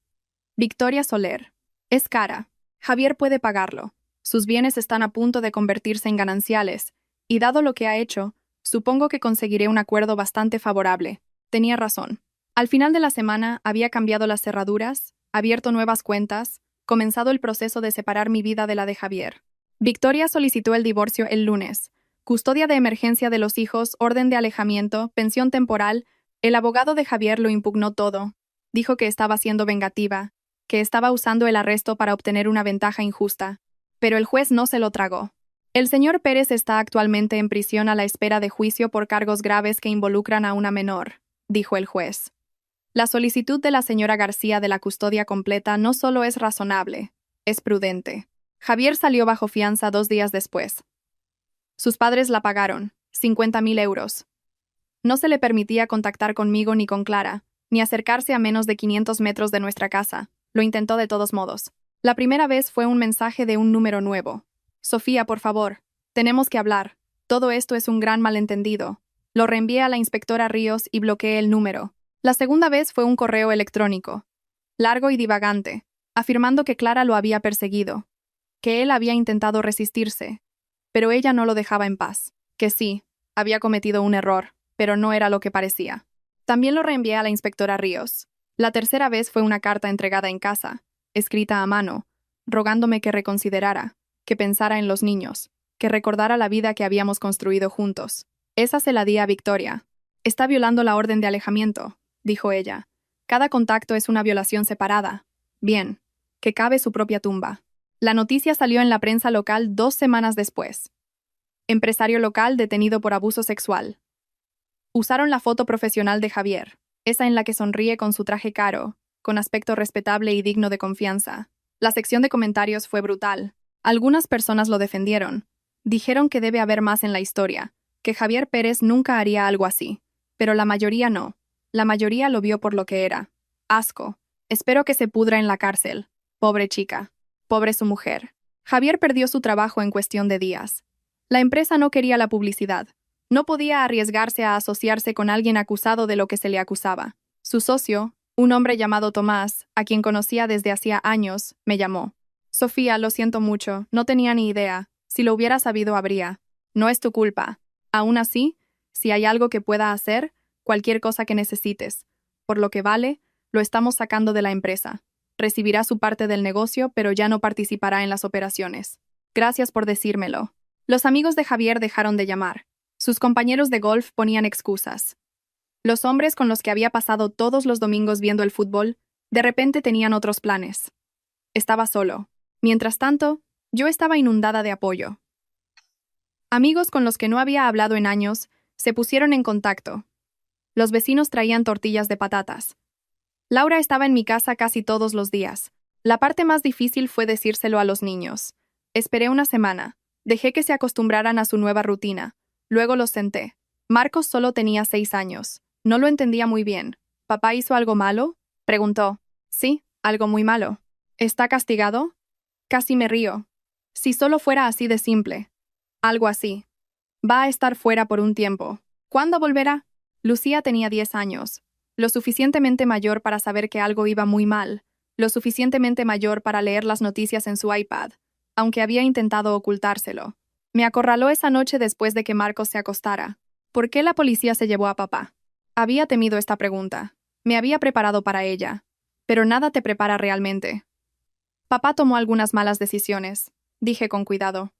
Victoria Soler. Es cara. Javier puede pagarlo. Sus bienes están a punto de convertirse en gananciales, y dado lo que ha hecho, supongo que conseguiré un acuerdo bastante favorable. Tenía razón. Al final de la semana había cambiado las cerraduras, abierto nuevas cuentas, comenzado el proceso de separar mi vida de la de Javier. Victoria solicitó el divorcio el lunes. Custodia de emergencia de los hijos, orden de alejamiento, pensión temporal. El abogado de Javier lo impugnó todo. Dijo que estaba siendo vengativa, que estaba usando el arresto para obtener una ventaja injusta. Pero el juez no se lo tragó. El señor Pérez está actualmente en prisión a la espera de juicio por cargos graves que involucran a una menor, dijo el juez. La solicitud de la señora García de la custodia completa no solo es razonable, es prudente. Javier salió bajo fianza 2 días después. Sus padres la pagaron, 50.000 euros. No se le permitía contactar conmigo ni con Clara, ni acercarse a menos de 500 metros de nuestra casa. Lo intentó de todos modos. La primera vez fue un mensaje de un número nuevo. Sofía, por favor, tenemos que hablar. Todo esto es un gran malentendido. Lo reenvié a la inspectora Ríos y bloqueé el número. La segunda vez fue un correo electrónico, largo y divagante, afirmando que Clara lo había perseguido, que él había intentado resistirse, pero ella no lo dejaba en paz, que sí, había cometido un error, pero no era lo que parecía. También lo reenvié a la inspectora Ríos. La tercera vez fue una carta entregada en casa, escrita a mano, rogándome que reconsiderara, que pensara en los niños, que recordara la vida que habíamos construido juntos. Esa se la di a Victoria. Está violando la orden de alejamiento, dijo ella. Cada contacto es una violación separada. Bien, que cabe su propia tumba. La noticia salió en la prensa local 2 semanas después. Empresario local detenido por abuso sexual. Usaron la foto profesional de Javier, esa en la que sonríe con su traje caro, con aspecto respetable y digno de confianza. La sección de comentarios fue brutal. Algunas personas lo defendieron. Dijeron que debe haber más en la historia, que Javier Pérez nunca haría algo así. Pero la mayoría no. La mayoría lo vio por lo que era. Asco. Espero que se pudra en la cárcel. Pobre chica. Pobre su mujer. Javier perdió su trabajo en cuestión de días. La empresa no quería la publicidad. No podía arriesgarse a asociarse con alguien acusado de lo que se le acusaba. Su socio, Un hombre llamado Tomás, a quien conocía desde hacía años, me llamó. Sofía, lo siento mucho, no tenía ni idea. Si lo hubiera sabido, habría. No es tu culpa. Aún así, si hay algo que pueda hacer, cualquier cosa que necesites. Por lo que vale, lo estamos sacando de la empresa. Recibirá su parte del negocio, pero ya no participará en las operaciones. Gracias por decírmelo. Los amigos de Javier dejaron de llamar. Sus compañeros de golf ponían excusas. Los hombres con los que había pasado todos los domingos viendo el fútbol, de repente tenían otros planes. Estaba solo. Mientras tanto, yo estaba inundada de apoyo. Amigos con los que no había hablado en años se pusieron en contacto. Los vecinos traían tortillas de patatas. Laura estaba en mi casa casi todos los días. La parte más difícil fue decírselo a los niños. Esperé una semana. Dejé que se acostumbraran a su nueva rutina. Luego los senté. Marcos solo tenía 6 años. No lo entendía muy bien. ¿Papá hizo algo malo?, preguntó. Sí, algo muy malo. ¿Está castigado? Casi me río. Si solo fuera así de simple. Algo así. Va a estar fuera por un tiempo. ¿Cuándo volverá? Lucía tenía 10 años. Lo suficientemente mayor para saber que algo iba muy mal. Lo suficientemente mayor para leer las noticias en su iPad, aunque había intentado ocultárselo. Me acorraló esa noche después de que Marcos se acostara. ¿Por qué la policía se llevó a papá? Había temido esta pregunta. Me había preparado para ella. Pero nada te prepara realmente. Papá tomó algunas malas decisiones, dije con cuidado.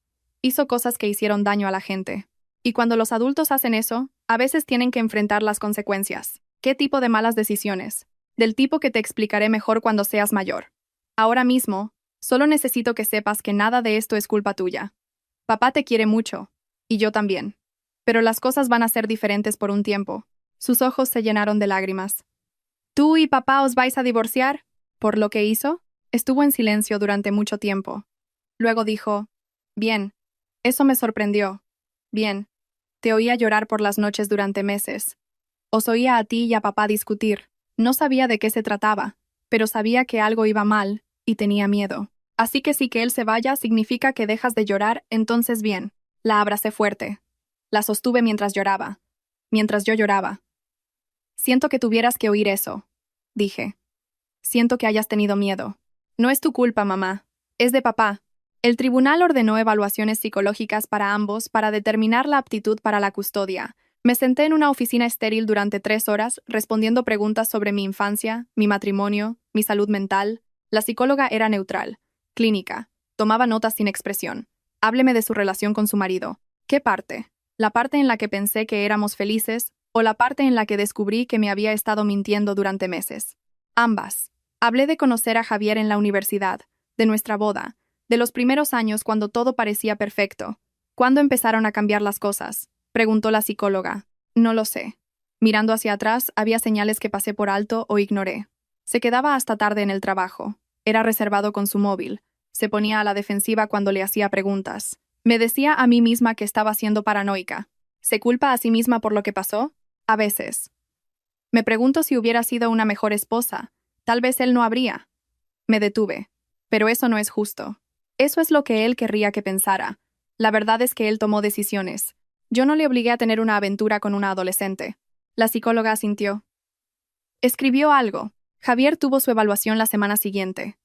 Hizo cosas que hicieron daño a la gente. Y cuando los adultos hacen eso, a veces tienen que enfrentar las consecuencias. ¿Qué tipo de malas decisiones? Del tipo que te explicaré mejor cuando seas mayor. Ahora mismo, solo necesito que sepas que nada de esto es culpa tuya. Papá te quiere mucho. Y yo también. Pero las cosas van a ser diferentes por un tiempo. Sus ojos se llenaron de lágrimas. ¿Tú y papá os vais a divorciar? ¿Por lo que hizo? Estuvo en silencio durante mucho tiempo. Luego dijo, bien. Eso me sorprendió. Bien. Te oía llorar por las noches durante meses. Os oía a ti y a papá discutir. No sabía de qué se trataba, pero sabía que algo iba mal, y tenía miedo. Así que si que él se vaya significa que dejas de llorar, entonces bien. La abracé fuerte. La sostuve mientras lloraba. Mientras yo lloraba. Siento que tuvieras que oír eso, dije. Siento que hayas tenido miedo. No es tu culpa, mamá. Es de papá. El tribunal ordenó evaluaciones psicológicas para ambos para determinar la aptitud para la custodia. Me senté en una oficina estéril durante 3 horas respondiendo preguntas sobre mi infancia, mi matrimonio, mi salud mental. La psicóloga era neutral, clínica, tomaba notas sin expresión. Hábleme de su relación con su marido. ¿Qué parte? ¿La parte en la que pensé que éramos felices o la parte en la que descubrí que me había estado mintiendo durante meses? Ambas. Hablé de conocer a Javier en la universidad, de nuestra boda, de los primeros años cuando todo parecía perfecto. ¿Cuándo empezaron a cambiar las cosas?, preguntó la psicóloga. No lo sé. Mirando hacia atrás, había señales que pasé por alto o ignoré. Se quedaba hasta tarde en el trabajo. Era reservado con su móvil. Se ponía a la defensiva cuando le hacía preguntas. Me decía a mí misma que estaba siendo paranoica. ¿Se culpa a sí misma por lo que pasó? A veces. Me pregunto si hubiera sido una mejor esposa. Tal vez él no habría. Me detuve. Pero eso no es justo. Eso es lo que él querría que pensara. La verdad es que él tomó decisiones. Yo no le obligué a tener una aventura con una adolescente. La psicóloga asintió. Escribió algo. Javier tuvo su evaluación la semana siguiente.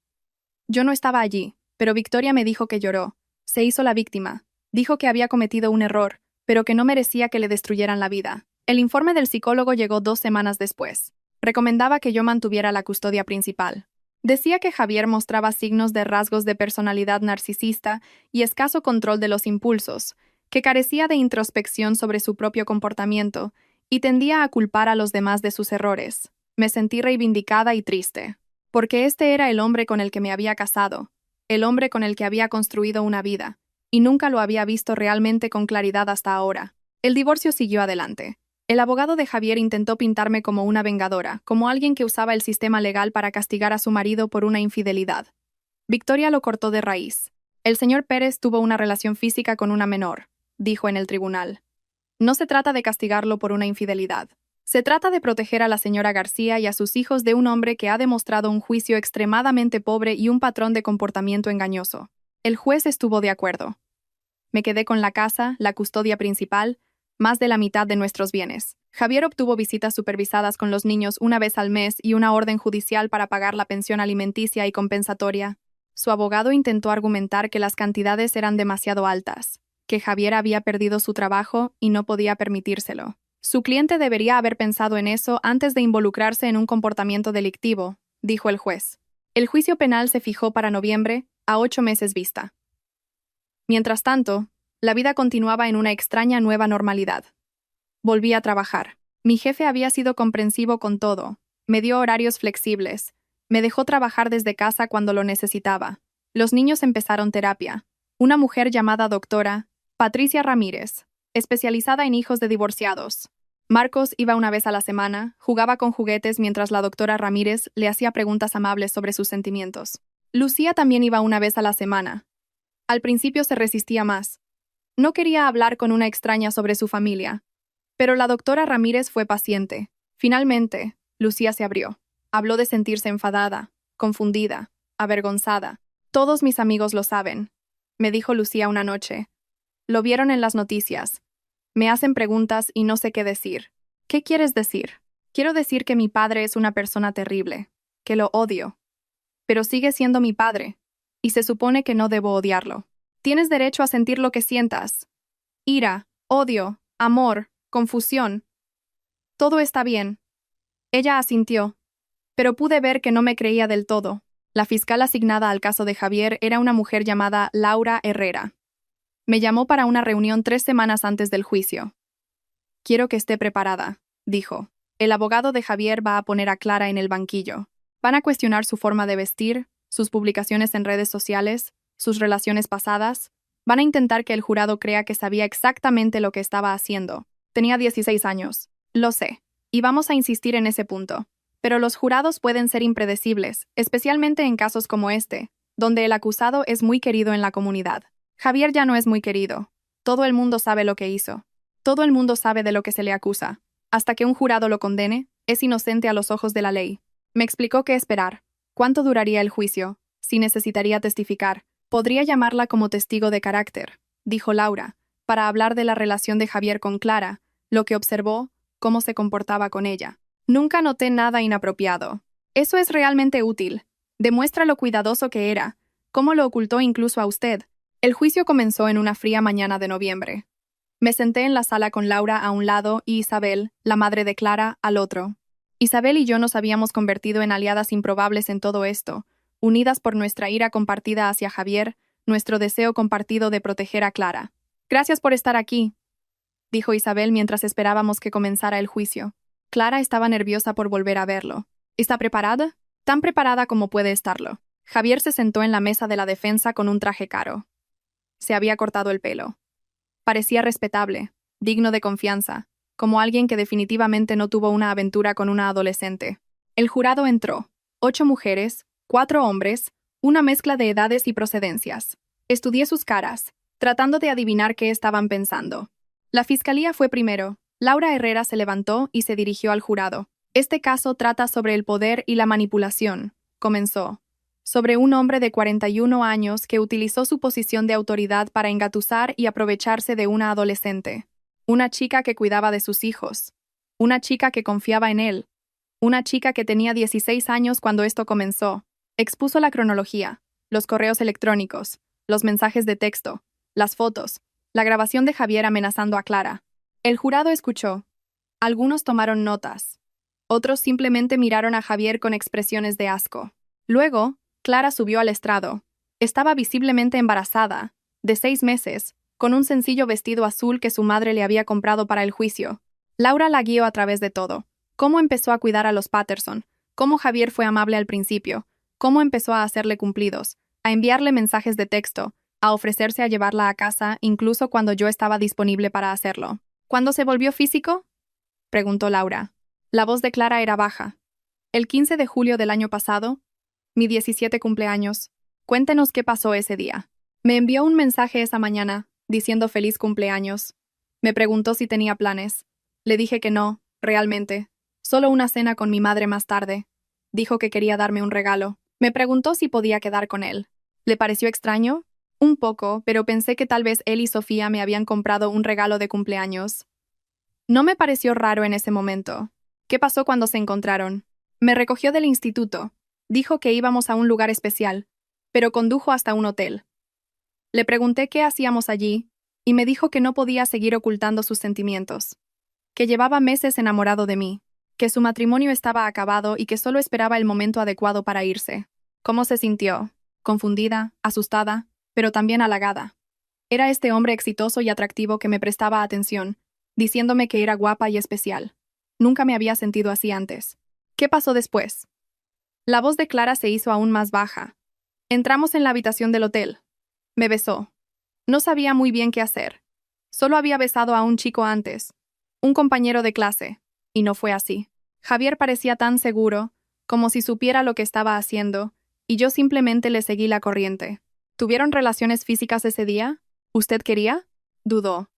Yo no estaba allí, pero Victoria me dijo que lloró. Se hizo la víctima. Dijo que había cometido un error, pero que no merecía que le destruyeran la vida. El informe del psicólogo llegó 2 semanas después. Recomendaba que yo mantuviera la custodia principal. Decía que Javier mostraba signos de rasgos de personalidad narcisista y escaso control de los impulsos, que carecía de introspección sobre su propio comportamiento y tendía a culpar a los demás de sus errores. Me sentí reivindicada y triste, porque este era el hombre con el que me había casado, el hombre con el que había construido una vida, y nunca lo había visto realmente con claridad hasta ahora. El divorcio siguió adelante. El abogado de Javier intentó pintarme como una vengadora, como alguien que usaba el sistema legal para castigar a su marido por una infidelidad. Victoria lo cortó de raíz. El señor Pérez tuvo una relación física con una menor, dijo en el tribunal. No se trata de castigarlo por una infidelidad. Se trata de proteger a la señora García y a sus hijos de un hombre que ha demostrado un juicio extremadamente pobre y un patrón de comportamiento engañoso. El juez estuvo de acuerdo. Me quedé con la casa, la custodia principal, más de la mitad de nuestros bienes. Javier obtuvo visitas supervisadas con los niños una vez al mes y una orden judicial para pagar la pensión alimenticia y compensatoria. Su abogado intentó argumentar que las cantidades eran demasiado altas, que Javier había perdido su trabajo y no podía permitírselo. Su cliente debería haber pensado en eso antes de involucrarse en un comportamiento delictivo, dijo el juez. El juicio penal se fijó para noviembre, a 8 meses vista. Mientras tanto, la vida continuaba en una extraña nueva normalidad. Volví a trabajar. Mi jefe había sido comprensivo con todo, me dio horarios flexibles, me dejó trabajar desde casa cuando lo necesitaba. Los niños empezaron terapia. Una mujer llamada doctora Patricia Ramírez, especializada en hijos de divorciados. Marcos iba una vez a la semana, jugaba con juguetes mientras la doctora Ramírez le hacía preguntas amables sobre sus sentimientos. Lucía también iba una vez a la semana. Al principio se resistía más. No quería hablar con una extraña sobre su familia. Pero la doctora Ramírez fue paciente. Finalmente, Lucía se abrió. Habló de sentirse enfadada, confundida, avergonzada. Todos mis amigos lo saben, me dijo Lucía una noche. Lo vieron en las noticias. Me hacen preguntas y no sé qué decir. ¿Qué quieres decir? Quiero decir que mi padre es una persona terrible, que lo odio. Pero sigue siendo mi padre, y se supone que no debo odiarlo. Tienes derecho a sentir lo que sientas. Ira, odio, amor, confusión. Todo está bien. Ella asintió, pero pude ver que no me creía del todo. La fiscal asignada al caso de Javier era una mujer llamada Laura Herrera. Me llamó para una reunión 3 semanas antes del juicio. Quiero que esté preparada, dijo. El abogado de Javier va a poner a Clara en el banquillo. Van a cuestionar su forma de vestir, sus publicaciones en redes sociales, sus relaciones pasadas. Van a intentar que el jurado crea que sabía exactamente lo que estaba haciendo. Tenía 16 años. Lo sé. Y vamos a insistir en ese punto. Pero los jurados pueden ser impredecibles, especialmente en casos como este, donde el acusado es muy querido en la comunidad. Javier ya no es muy querido. Todo el mundo sabe lo que hizo. Todo el mundo sabe de lo que se le acusa. Hasta que un jurado lo condene, es inocente a los ojos de la ley. Me explicó qué esperar, cuánto duraría el juicio, si necesitaría testificar. Podría llamarla como testigo de carácter, dijo Laura, para hablar de la relación de Javier con Clara, lo que observó, cómo se comportaba con ella. Nunca noté nada inapropiado. Eso es realmente útil. Demuestra lo cuidadoso que era, cómo lo ocultó incluso a usted. El juicio comenzó en una fría mañana de noviembre. Me senté en la sala con Laura a un lado y Isabel, la madre de Clara, al otro. Isabel y yo nos habíamos convertido en aliadas improbables en todo esto, unidas por nuestra ira compartida hacia Javier, nuestro deseo compartido de proteger a Clara. Gracias por estar aquí, dijo Isabel mientras esperábamos que comenzara el juicio. Clara estaba nerviosa por volver a verlo. ¿Está preparada? Tan preparada como puede estarlo. Javier se sentó en la mesa de la defensa con un traje caro. Se había cortado el pelo. Parecía respetable, digno de confianza, como alguien que definitivamente no tuvo una aventura con una adolescente. El jurado entró. 8 mujeres, 4 hombres, una mezcla de edades y procedencias. Estudié sus caras, tratando de adivinar qué estaban pensando. La fiscalía fue primero. Laura Herrera se levantó y se dirigió al jurado. Este caso trata sobre el poder y la manipulación, comenzó. Sobre un hombre de 41 años que utilizó su posición de autoridad para engatusar y aprovecharse de una adolescente. Una chica que cuidaba de sus hijos. Una chica que confiaba en él. Una chica que tenía 16 años cuando esto comenzó. Expuso la cronología, los correos electrónicos, los mensajes de texto, las fotos, la grabación de Javier amenazando a Clara. El jurado escuchó. Algunos tomaron notas. Otros simplemente miraron a Javier con expresiones de asco. Luego, Clara subió al estrado. Estaba visiblemente embarazada, de 6 meses, con un sencillo vestido azul que su madre le había comprado para el juicio. Laura la guió a través de todo. Cómo empezó a cuidar a los Patterson, cómo Javier fue amable al principio, cómo empezó a hacerle cumplidos, a enviarle mensajes de texto, a ofrecerse a llevarla a casa incluso cuando yo estaba disponible para hacerlo. ¿Cuándo se volvió físico?, preguntó Laura. La voz de Clara era baja. El 15 de julio del año pasado, mi 17 cumpleaños. Cuéntenos qué pasó ese día. Me envió un mensaje esa mañana, diciendo feliz cumpleaños. Me preguntó si tenía planes. Le dije que no, realmente. Solo una cena con mi madre más tarde. Dijo que quería darme un regalo. Me preguntó si podía quedar con él. ¿Le pareció extraño? Un poco, pero pensé que tal vez él y Sofía me habían comprado un regalo de cumpleaños. No me pareció raro en ese momento. ¿Qué pasó cuando se encontraron? Me recogió del instituto. Dijo que íbamos a un lugar especial, pero condujo hasta un hotel. Le pregunté qué hacíamos allí, y me dijo que no podía seguir ocultando sus sentimientos, que llevaba meses enamorado de mí, que su matrimonio estaba acabado y que solo esperaba el momento adecuado para irse. ¿Cómo se sintió? Confundida, asustada, pero también halagada. Era este hombre exitoso y atractivo que me prestaba atención, diciéndome que era guapa y especial. Nunca me había sentido así antes. ¿Qué pasó después? La voz de Clara se hizo aún más baja. Entramos en la habitación del hotel. Me besó. No sabía muy bien qué hacer. Solo había besado a un chico antes, un compañero de clase, y no fue así. Javier parecía tan seguro, como si supiera lo que estaba haciendo, y yo simplemente le seguí la corriente. ¿Tuvieron relaciones físicas ese día? ¿Usted quería? Dudó.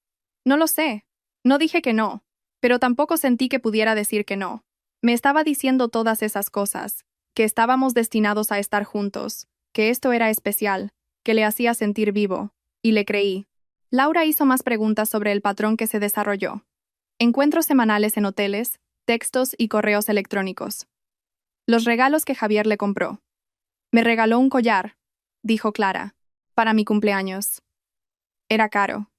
No lo sé. No dije que no, pero tampoco sentí que pudiera decir que no. Me estaba diciendo todas esas cosas, que estábamos destinados a estar juntos, que esto era especial, que le hacía sentir vivo, y le creí. Laura hizo más preguntas sobre el patrón que se desarrolló. Encuentros semanales en hoteles, textos y correos electrónicos. Los regalos que Javier le compró. Me regaló un collar, dijo Clara, para mi cumpleaños. Era caro.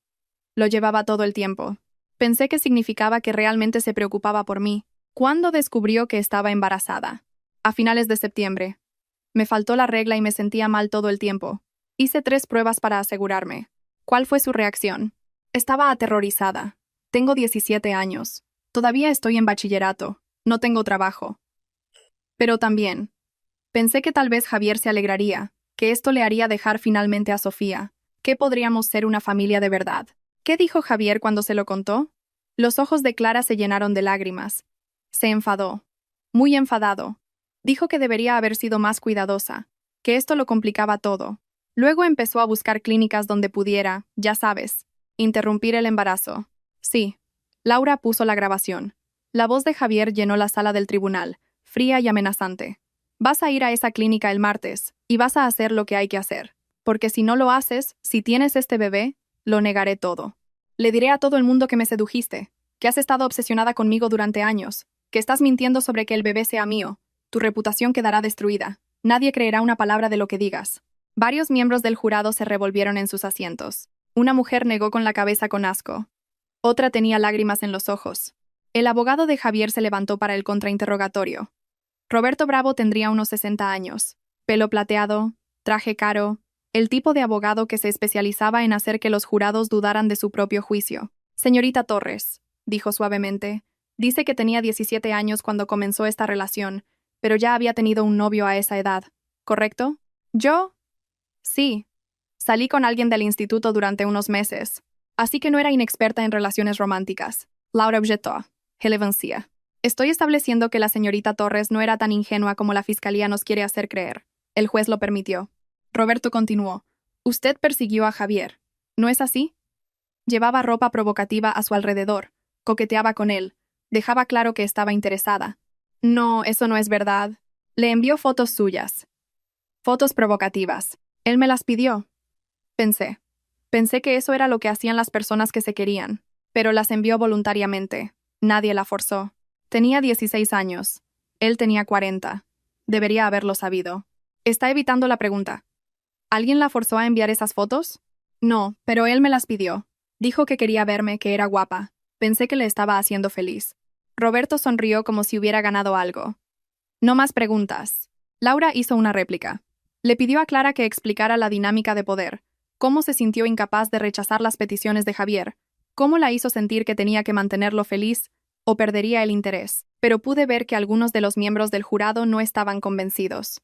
Lo llevaba todo el tiempo. Pensé que significaba que realmente se preocupaba por mí. ¿Cuándo descubrió que estaba embarazada? A finales de septiembre. Me faltó la regla y me sentía mal todo el tiempo. Hice 3 pruebas para asegurarme. ¿Cuál fue su reacción? Estaba aterrorizada. Tengo 17 años. Todavía estoy en bachillerato. No tengo trabajo. Pero también, pensé que tal vez Javier se alegraría, que esto le haría dejar finalmente a Sofía, que podríamos ser una familia de verdad. ¿Qué dijo Javier cuando se lo contó? Los ojos de Clara se llenaron de lágrimas. Se enfadó. Muy enfadado. Dijo que debería haber sido más cuidadosa, que esto lo complicaba todo. Luego empezó a buscar clínicas donde pudiera, ya sabes, interrumpir el embarazo. Sí. Laura puso la grabación. La voz de Javier llenó la sala del tribunal, fría y amenazante. Vas a ir a esa clínica el martes, y vas a hacer lo que hay que hacer. Porque si no lo haces, si tienes este bebé, lo negaré todo. Le diré a todo el mundo que me sedujiste, que has estado obsesionada conmigo durante años, que estás mintiendo sobre que el bebé sea mío. Tu reputación quedará destruida. Nadie creerá una palabra de lo que digas. Varios miembros del jurado se revolvieron en sus asientos. Una mujer negó con la cabeza con asco. Otra tenía lágrimas en los ojos. El abogado de Javier se levantó para el contrainterrogatorio. Roberto Bravo tendría unos 60 años. Pelo plateado, traje caro, el tipo de abogado que se especializaba en hacer que los jurados dudaran de su propio juicio. Señorita Torres, dijo suavemente, dice que tenía 17 años cuando comenzó esta relación, pero ya había tenido un novio a esa edad, ¿correcto? ¿Yo? Sí. Salí con alguien del instituto durante unos meses, así que no era inexperta en relaciones románticas. Laura objetó. Relevancia. Estoy estableciendo que la señorita Torres no era tan ingenua como la fiscalía nos quiere hacer creer. El juez lo permitió. Roberto continuó. Usted persiguió a Javier, ¿no es así? Llevaba ropa provocativa a su alrededor, coqueteaba con él, dejaba claro que estaba interesada. No, eso no es verdad. Le envió fotos suyas. Fotos provocativas. Él me las pidió. Pensé que eso era lo que hacían las personas que se querían, pero las envió voluntariamente. Nadie la forzó. Tenía 16 años. Él tenía 40. Debería haberlo sabido. Está evitando la pregunta. ¿Alguien la forzó a enviar esas fotos? No, pero él me las pidió. Dijo que quería verme, que era guapa. Pensé que le estaba haciendo feliz. Roberto sonrió como si hubiera ganado algo. No más preguntas. Laura hizo una réplica. Le pidió a Clara que explicara la dinámica de poder, cómo se sintió incapaz de rechazar las peticiones de Javier, cómo la hizo sentir que tenía que mantenerlo feliz o perdería el interés, pero pude ver que algunos de los miembros del jurado no estaban convencidos.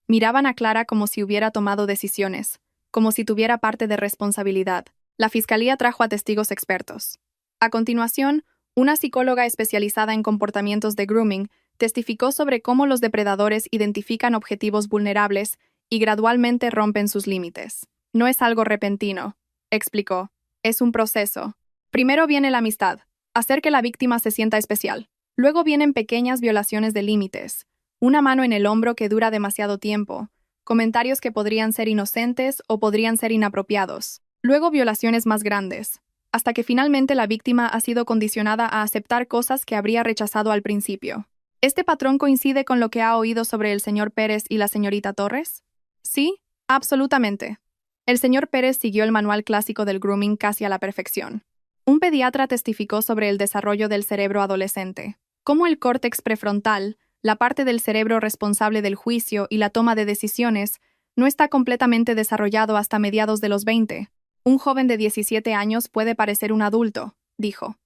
Miraban a Clara como si hubiera tomado decisiones, como si tuviera parte de responsabilidad. La fiscalía trajo a testigos expertos. A continuación, una psicóloga especializada en comportamientos de grooming testificó sobre cómo los depredadores identifican objetivos vulnerables y gradualmente rompen sus límites. No es algo repentino, explicó. Es un proceso. Primero viene la amistad, hacer que la víctima se sienta especial. Luego vienen pequeñas violaciones de límites, una mano en el hombro que dura demasiado tiempo, comentarios que podrían ser inocentes o podrían ser inapropiados. Luego violaciones más grandes, hasta que finalmente la víctima ha sido condicionada a aceptar cosas que habría rechazado al principio. ¿Este patrón coincide con lo que ha oído sobre el señor Pérez y la señorita Torres? Sí, absolutamente. El señor Pérez siguió el manual clásico del grooming casi a la perfección. Un pediatra testificó sobre el desarrollo del cerebro adolescente, cómo el córtex prefrontal, la parte del cerebro responsable del juicio y la toma de decisiones, no está completamente desarrollado hasta mediados de los 20. Un joven de 17 años puede parecer un adulto, dijo,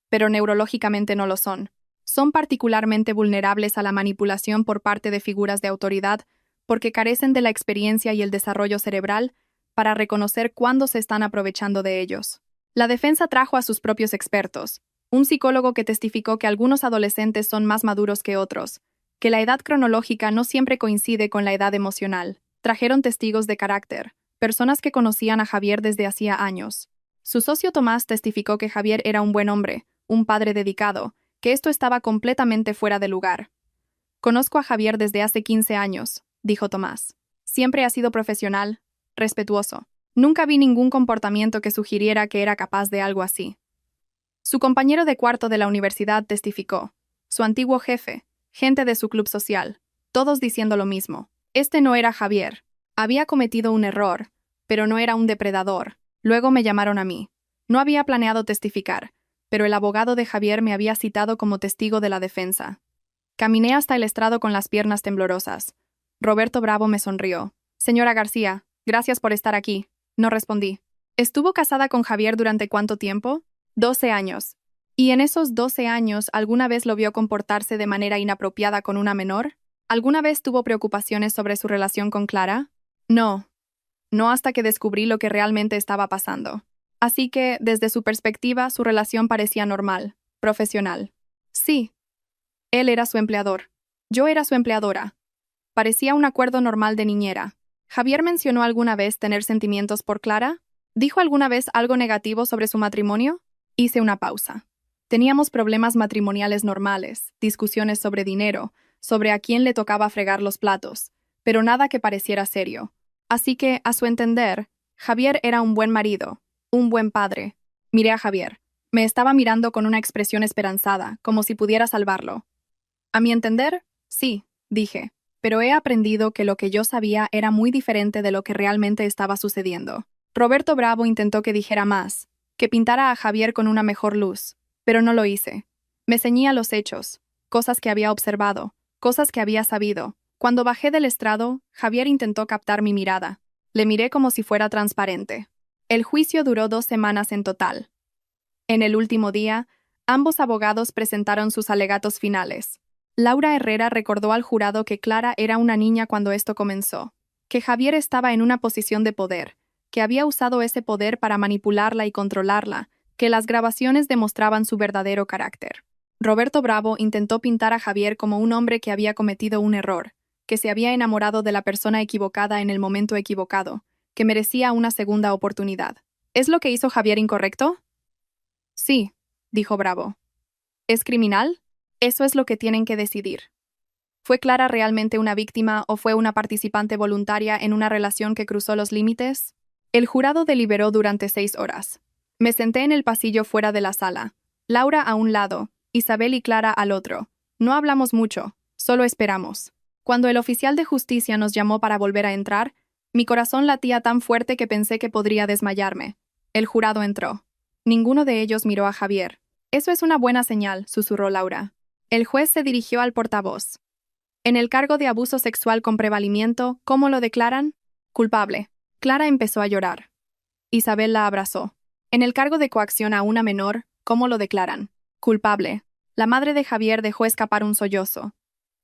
pero neurológicamente no lo son. Son particularmente vulnerables a la manipulación por parte de figuras de autoridad porque carecen de la experiencia y el desarrollo cerebral para reconocer cuándo se están aprovechando de ellos. La defensa trajo a sus propios expertos, un psicólogo que testificó que algunos adolescentes son más maduros que otros, que la edad cronológica no siempre coincide con la edad emocional. Trajeron testigos de carácter, personas que conocían a Javier desde hacía años. Su socio Tomás testificó que Javier era un buen hombre, un padre dedicado, que esto estaba completamente fuera de lugar. Conozco a Javier desde hace 15 años, dijo Tomás. Siempre ha sido profesional, respetuoso. Nunca vi ningún comportamiento que sugiriera que era capaz de algo así. Su compañero de cuarto de la universidad testificó. Su antiguo jefe, gente de su club social, todos diciendo lo mismo. Este no era Javier. Había cometido un error, pero no era un depredador. Luego me llamaron a mí. No había planeado testificar, pero el abogado de Javier me había citado como testigo de la defensa. Caminé hasta el estrado con las piernas temblorosas. Roberto Bravo me sonrió. Señora García, gracias por estar aquí. No respondí. ¿Estuvo casada con Javier durante cuánto tiempo? 12 años. ¿Y en esos 12 años alguna vez lo vio comportarse de manera inapropiada con una menor? ¿Alguna vez tuvo preocupaciones sobre su relación con Clara? No. No hasta que descubrí lo que realmente estaba pasando. Así que, desde su perspectiva, su relación parecía normal, profesional. Sí. Él era su empleador. Yo era su empleadora. Parecía un acuerdo normal de niñera. ¿Javier mencionó alguna vez tener sentimientos por Clara? ¿Dijo alguna vez algo negativo sobre su matrimonio? Hice una pausa. Teníamos problemas matrimoniales normales, discusiones sobre dinero, sobre a quién le tocaba fregar los platos, pero nada que pareciera serio. Así que, a su entender, Javier era un buen marido, un buen padre. Miré a Javier. Me estaba mirando con una expresión esperanzada, como si pudiera salvarlo. A mi entender, sí, dije, pero he aprendido que lo que yo sabía era muy diferente de lo que realmente estaba sucediendo. Roberto Bravo intentó que dijera más, que pintara a Javier con una mejor luz, pero no lo hice. Me ceñí a los hechos, cosas que había observado, cosas que había sabido. Cuando bajé del estrado, Javier intentó captar mi mirada. Le miré como si fuera transparente. El juicio duró 2 semanas en total. En el último día, ambos abogados presentaron sus alegatos finales. Laura Herrera recordó al jurado que Clara era una niña cuando esto comenzó, que Javier estaba en una posición de poder, que había usado ese poder para manipularla y controlarla, que las grabaciones demostraban su verdadero carácter. Roberto Bravo intentó pintar a Javier como un hombre que había cometido un error, que se había enamorado de la persona equivocada en el momento equivocado, que merecía una segunda oportunidad. ¿Es lo que hizo Javier incorrecto? Sí, dijo Bravo. ¿Es criminal? Eso es lo que tienen que decidir. ¿Fue Clara realmente una víctima o fue una participante voluntaria en una relación que cruzó los límites? El jurado deliberó durante 6 horas. Me senté en el pasillo fuera de la sala. Laura a un lado, Isabel y Clara al otro. No hablamos mucho, solo esperamos. Cuando el oficial de justicia nos llamó para volver a entrar, mi corazón latía tan fuerte que pensé que podría desmayarme. El jurado entró. Ninguno de ellos miró a Javier. Eso es una buena señal, susurró Laura. El juez se dirigió al portavoz. En el cargo de abuso sexual con prevalimiento, ¿cómo lo declaran? Culpable. Clara empezó a llorar. Isabel la abrazó. En el cargo de coacción a una menor, ¿cómo lo declaran? Culpable. La madre de Javier dejó escapar un sollozo.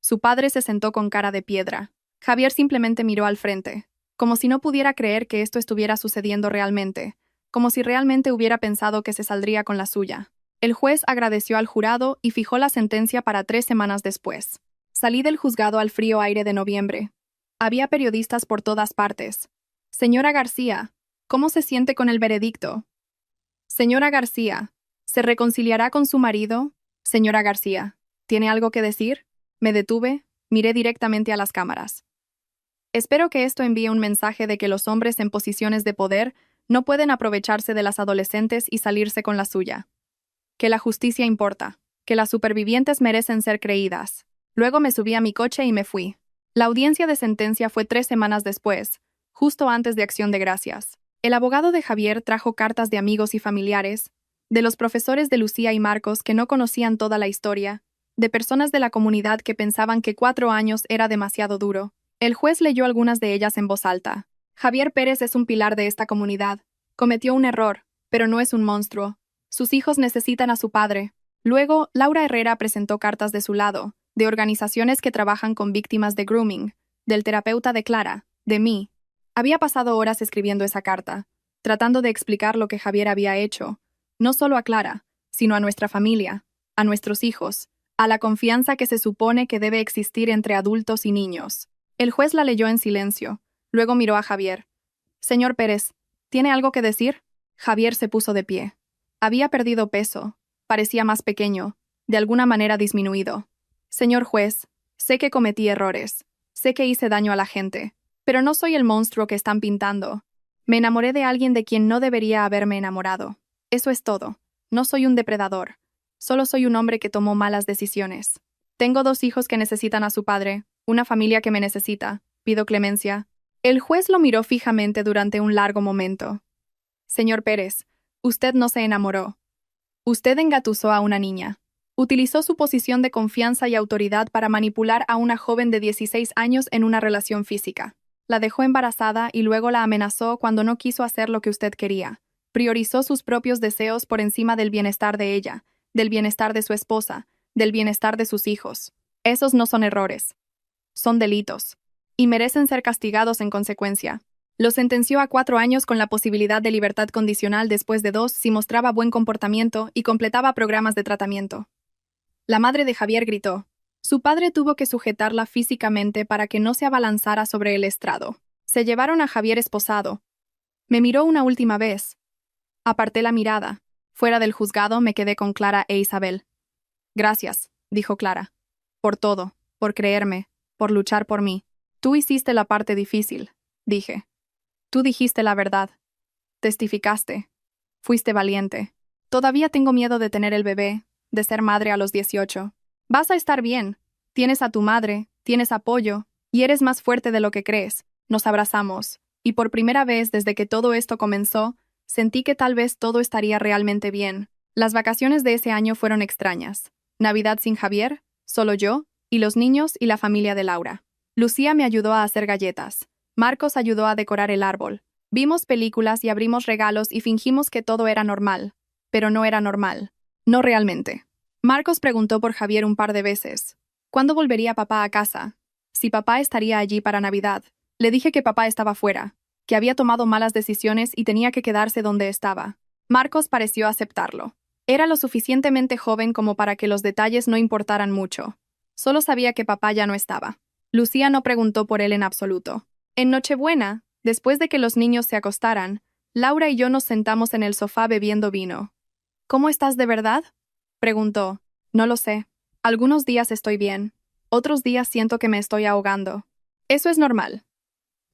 Su padre se sentó con cara de piedra. Javier simplemente miró al frente, como si no pudiera creer que esto estuviera sucediendo realmente, como si realmente hubiera pensado que se saldría con la suya. El juez agradeció al jurado y fijó la sentencia para 3 semanas después. Salí del juzgado al frío aire de noviembre. Había periodistas por todas partes. Señora García, ¿cómo se siente con el veredicto? Señora García, ¿se reconciliará con su marido? Señora García, ¿tiene algo que decir? Me detuve, miré directamente a las cámaras. Espero que esto envíe un mensaje de que los hombres en posiciones de poder No pueden aprovecharse de las adolescentes y salirse con la suya. Que la justicia importa, que las supervivientes merecen ser creídas. Luego me subí a mi coche y me fui. La audiencia de sentencia fue 3 semanas después, justo antes de Acción de Gracias. El abogado de Javier trajo cartas de amigos y familiares, de los profesores de Lucía y Marcos que no conocían toda la historia, de personas de la comunidad que pensaban que 4 años era demasiado duro. El juez leyó algunas de ellas en voz alta. Javier Pérez es un pilar de esta comunidad. Cometió un error, pero no es un monstruo. Sus hijos necesitan a su padre. Luego, Laura Herrera presentó cartas de su lado, de organizaciones que trabajan con víctimas de grooming, del terapeuta de Clara, de mí. Había pasado horas escribiendo esa carta, tratando de explicar lo que Javier había hecho, no solo a Clara, sino a nuestra familia, a nuestros hijos, a la confianza que se supone que debe existir entre adultos y niños. El juez la leyó en silencio, luego miró a Javier. Señor Pérez, ¿tiene algo que decir? Javier se puso de pie. Había perdido peso, parecía más pequeño, de alguna manera disminuido. Señor juez, sé que cometí errores, sé que hice daño a la gente, pero no soy el monstruo que están pintando. Me enamoré de alguien de quien no debería haberme enamorado. Eso es todo. No soy un depredador. Solo soy un hombre que tomó malas decisiones. Tengo 2 hijos que necesitan a su padre, una familia que me necesita. Pido clemencia. El juez lo miró fijamente durante un largo momento. Señor Pérez, usted no se enamoró. Usted engatusó a una niña. Utilizó su posición de confianza y autoridad para manipular a una joven de 16 años en una relación física. La dejó embarazada y luego la amenazó cuando no quiso hacer lo que usted quería. Priorizó sus propios deseos por encima del bienestar de ella, del bienestar de su esposa, del bienestar de sus hijos. Esos no son errores. Son delitos. Y merecen ser castigados en consecuencia. Lo sentenció a 4 años con la posibilidad de libertad condicional después de 2 si mostraba buen comportamiento y completaba programas de tratamiento. La madre de Javier gritó. Su padre tuvo que sujetarla físicamente para que no se abalanzara sobre el estrado. Se llevaron a Javier esposado. Me miró una última vez. Aparté la mirada. Fuera del juzgado me quedé con Clara e Isabel. Gracias, dijo Clara. Por todo, por creerme, por luchar por mí. Tú hiciste la parte difícil, dije. Tú dijiste la verdad. Testificaste. Fuiste valiente. Todavía tengo miedo de tener el bebé, de ser madre a los 18. Vas a estar bien. Tienes a tu madre, tienes apoyo, y eres más fuerte de lo que crees. Nos abrazamos, y por primera vez desde que todo esto comenzó, sentí que tal vez todo estaría realmente bien. Las vacaciones de ese año fueron extrañas. Navidad sin Javier, solo yo, y los niños y la familia de Laura. Lucía me ayudó a hacer galletas. Marcos ayudó a decorar el árbol. Vimos películas y abrimos regalos y fingimos que todo era normal. Pero no era normal. No realmente. Marcos preguntó por Javier un par de veces. ¿Cuándo volvería papá a casa? Si papá estaría allí para Navidad. Le dije que papá estaba fuera, que había tomado malas decisiones y tenía que quedarse donde estaba. Marcos pareció aceptarlo. Era lo suficientemente joven como para que los detalles no importaran mucho. Solo sabía que papá ya no estaba. Lucía no preguntó por él en absoluto. En Nochebuena, después de que los niños se acostaran, Laura y yo nos sentamos en el sofá bebiendo vino. ¿Cómo estás de verdad?, preguntó. No lo sé. Algunos días estoy bien. Otros días siento que me estoy ahogando. Eso es normal.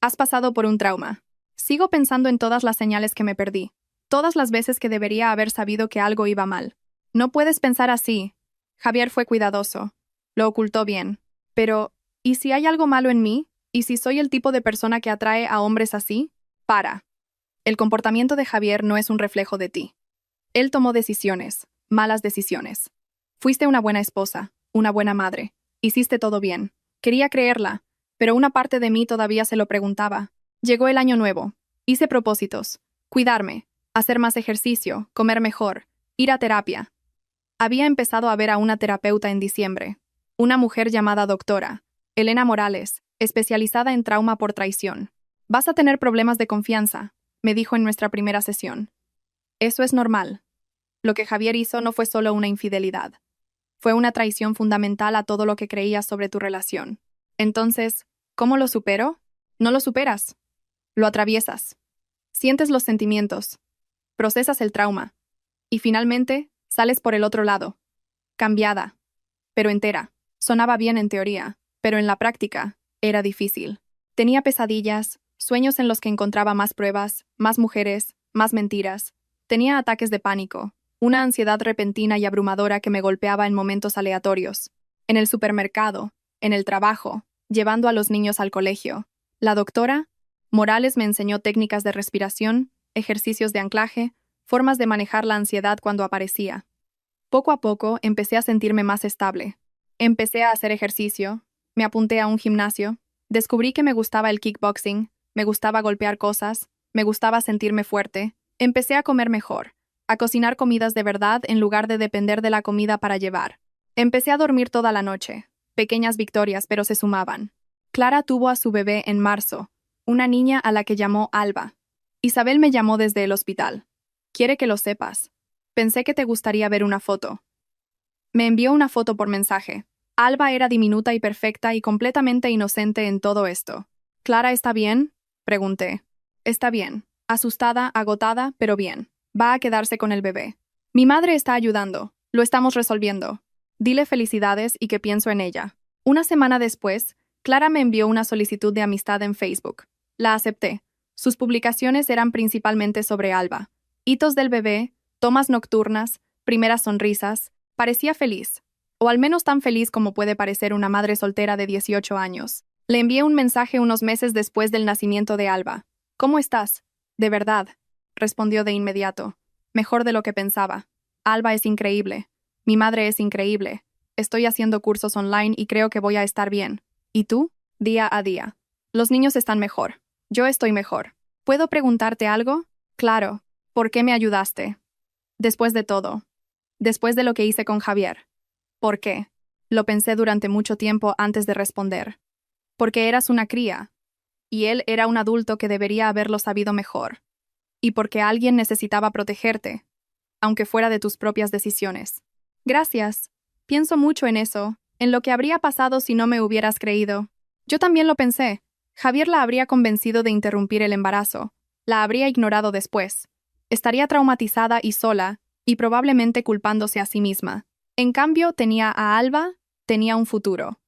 Has pasado por un trauma. Sigo pensando en todas las señales que me perdí. Todas las veces que debería haber sabido que algo iba mal. No puedes pensar así. Javier fue cuidadoso. Lo ocultó bien. Pero, ¿y si hay algo malo en mí? ¿Y si soy el tipo de persona que atrae a hombres así? Para. El comportamiento de Javier no es un reflejo de ti. Él tomó decisiones, malas decisiones. Fuiste una buena esposa, una buena madre. Hiciste todo bien. Quería creerla, pero una parte de mí todavía se lo preguntaba. Llegó el año nuevo. Hice propósitos. Cuidarme, hacer más ejercicio, comer mejor, ir a terapia. Había empezado a ver a una terapeuta en diciembre. Una mujer llamada doctora, Elena Morales, especializada en trauma por traición. Vas a tener problemas de confianza, me dijo en nuestra primera sesión. Eso es normal. Lo que Javier hizo no fue solo una infidelidad. Fue una traición fundamental a todo lo que creías sobre tu relación. Entonces, ¿cómo lo supero? No lo superas. Lo atraviesas. Sientes los sentimientos. Procesas el trauma. Y finalmente, sales por el otro lado. Cambiada. Pero entera. Sonaba bien en teoría, pero en la práctica, era difícil. Tenía pesadillas, sueños en los que encontraba más pruebas, más mujeres, más mentiras. Tenía ataques de pánico, una ansiedad repentina y abrumadora que me golpeaba en momentos aleatorios. En el supermercado, en el trabajo, llevando a los niños al colegio. La doctora Morales me enseñó técnicas de respiración, ejercicios de anclaje, formas de manejar la ansiedad cuando aparecía. Poco a poco empecé a sentirme más estable. Empecé a hacer ejercicio, me apunté a un gimnasio, descubrí que me gustaba el kickboxing, me gustaba golpear cosas, me gustaba sentirme fuerte, empecé a comer mejor, a cocinar comidas de verdad en lugar de depender de la comida para llevar. Empecé a dormir toda la noche, pequeñas victorias, pero se sumaban. Clara tuvo a su bebé en marzo, una niña a la que llamó Alba. Isabel me llamó desde el hospital. Quiere que lo sepas. Pensé que te gustaría ver una foto. Me envió una foto por mensaje. Alba era diminuta y perfecta y completamente inocente en todo esto. ¿Clara está bien?, pregunté. Está bien. Asustada, agotada, pero bien. Va a quedarse con el bebé. Mi madre está ayudando. Lo estamos resolviendo. Dile felicidades y que pienso en ella. Una semana después, Clara me envió una solicitud de amistad en Facebook. La acepté. Sus publicaciones eran principalmente sobre Alba. Hitos del bebé, tomas nocturnas, primeras sonrisas. Parecía feliz. O al menos tan feliz como puede parecer una madre soltera de 18 años. Le envié un mensaje unos meses después del nacimiento de Alba. ¿Cómo estás? De verdad, respondió de inmediato. Mejor de lo que pensaba. Alba es increíble. Mi madre es increíble. Estoy haciendo cursos online y creo que voy a estar bien. ¿Y tú? Día a día. Los niños están mejor. Yo estoy mejor. ¿Puedo preguntarte algo? Claro. ¿Por qué me ayudaste? Después de todo. Después de lo que hice con Javier. ¿Por qué? Lo pensé durante mucho tiempo antes de responder. Porque eras una cría. Y él era un adulto que debería haberlo sabido mejor. Y porque alguien necesitaba protegerte, aunque fuera de tus propias decisiones. Gracias. Pienso mucho en eso, en lo que habría pasado si no me hubieras creído. Yo también lo pensé. Javier la habría convencido de interrumpir el embarazo. La habría ignorado después. Estaría traumatizada y sola, y probablemente culpándose a sí misma. En cambio, tenía a Alba, tenía un futuro.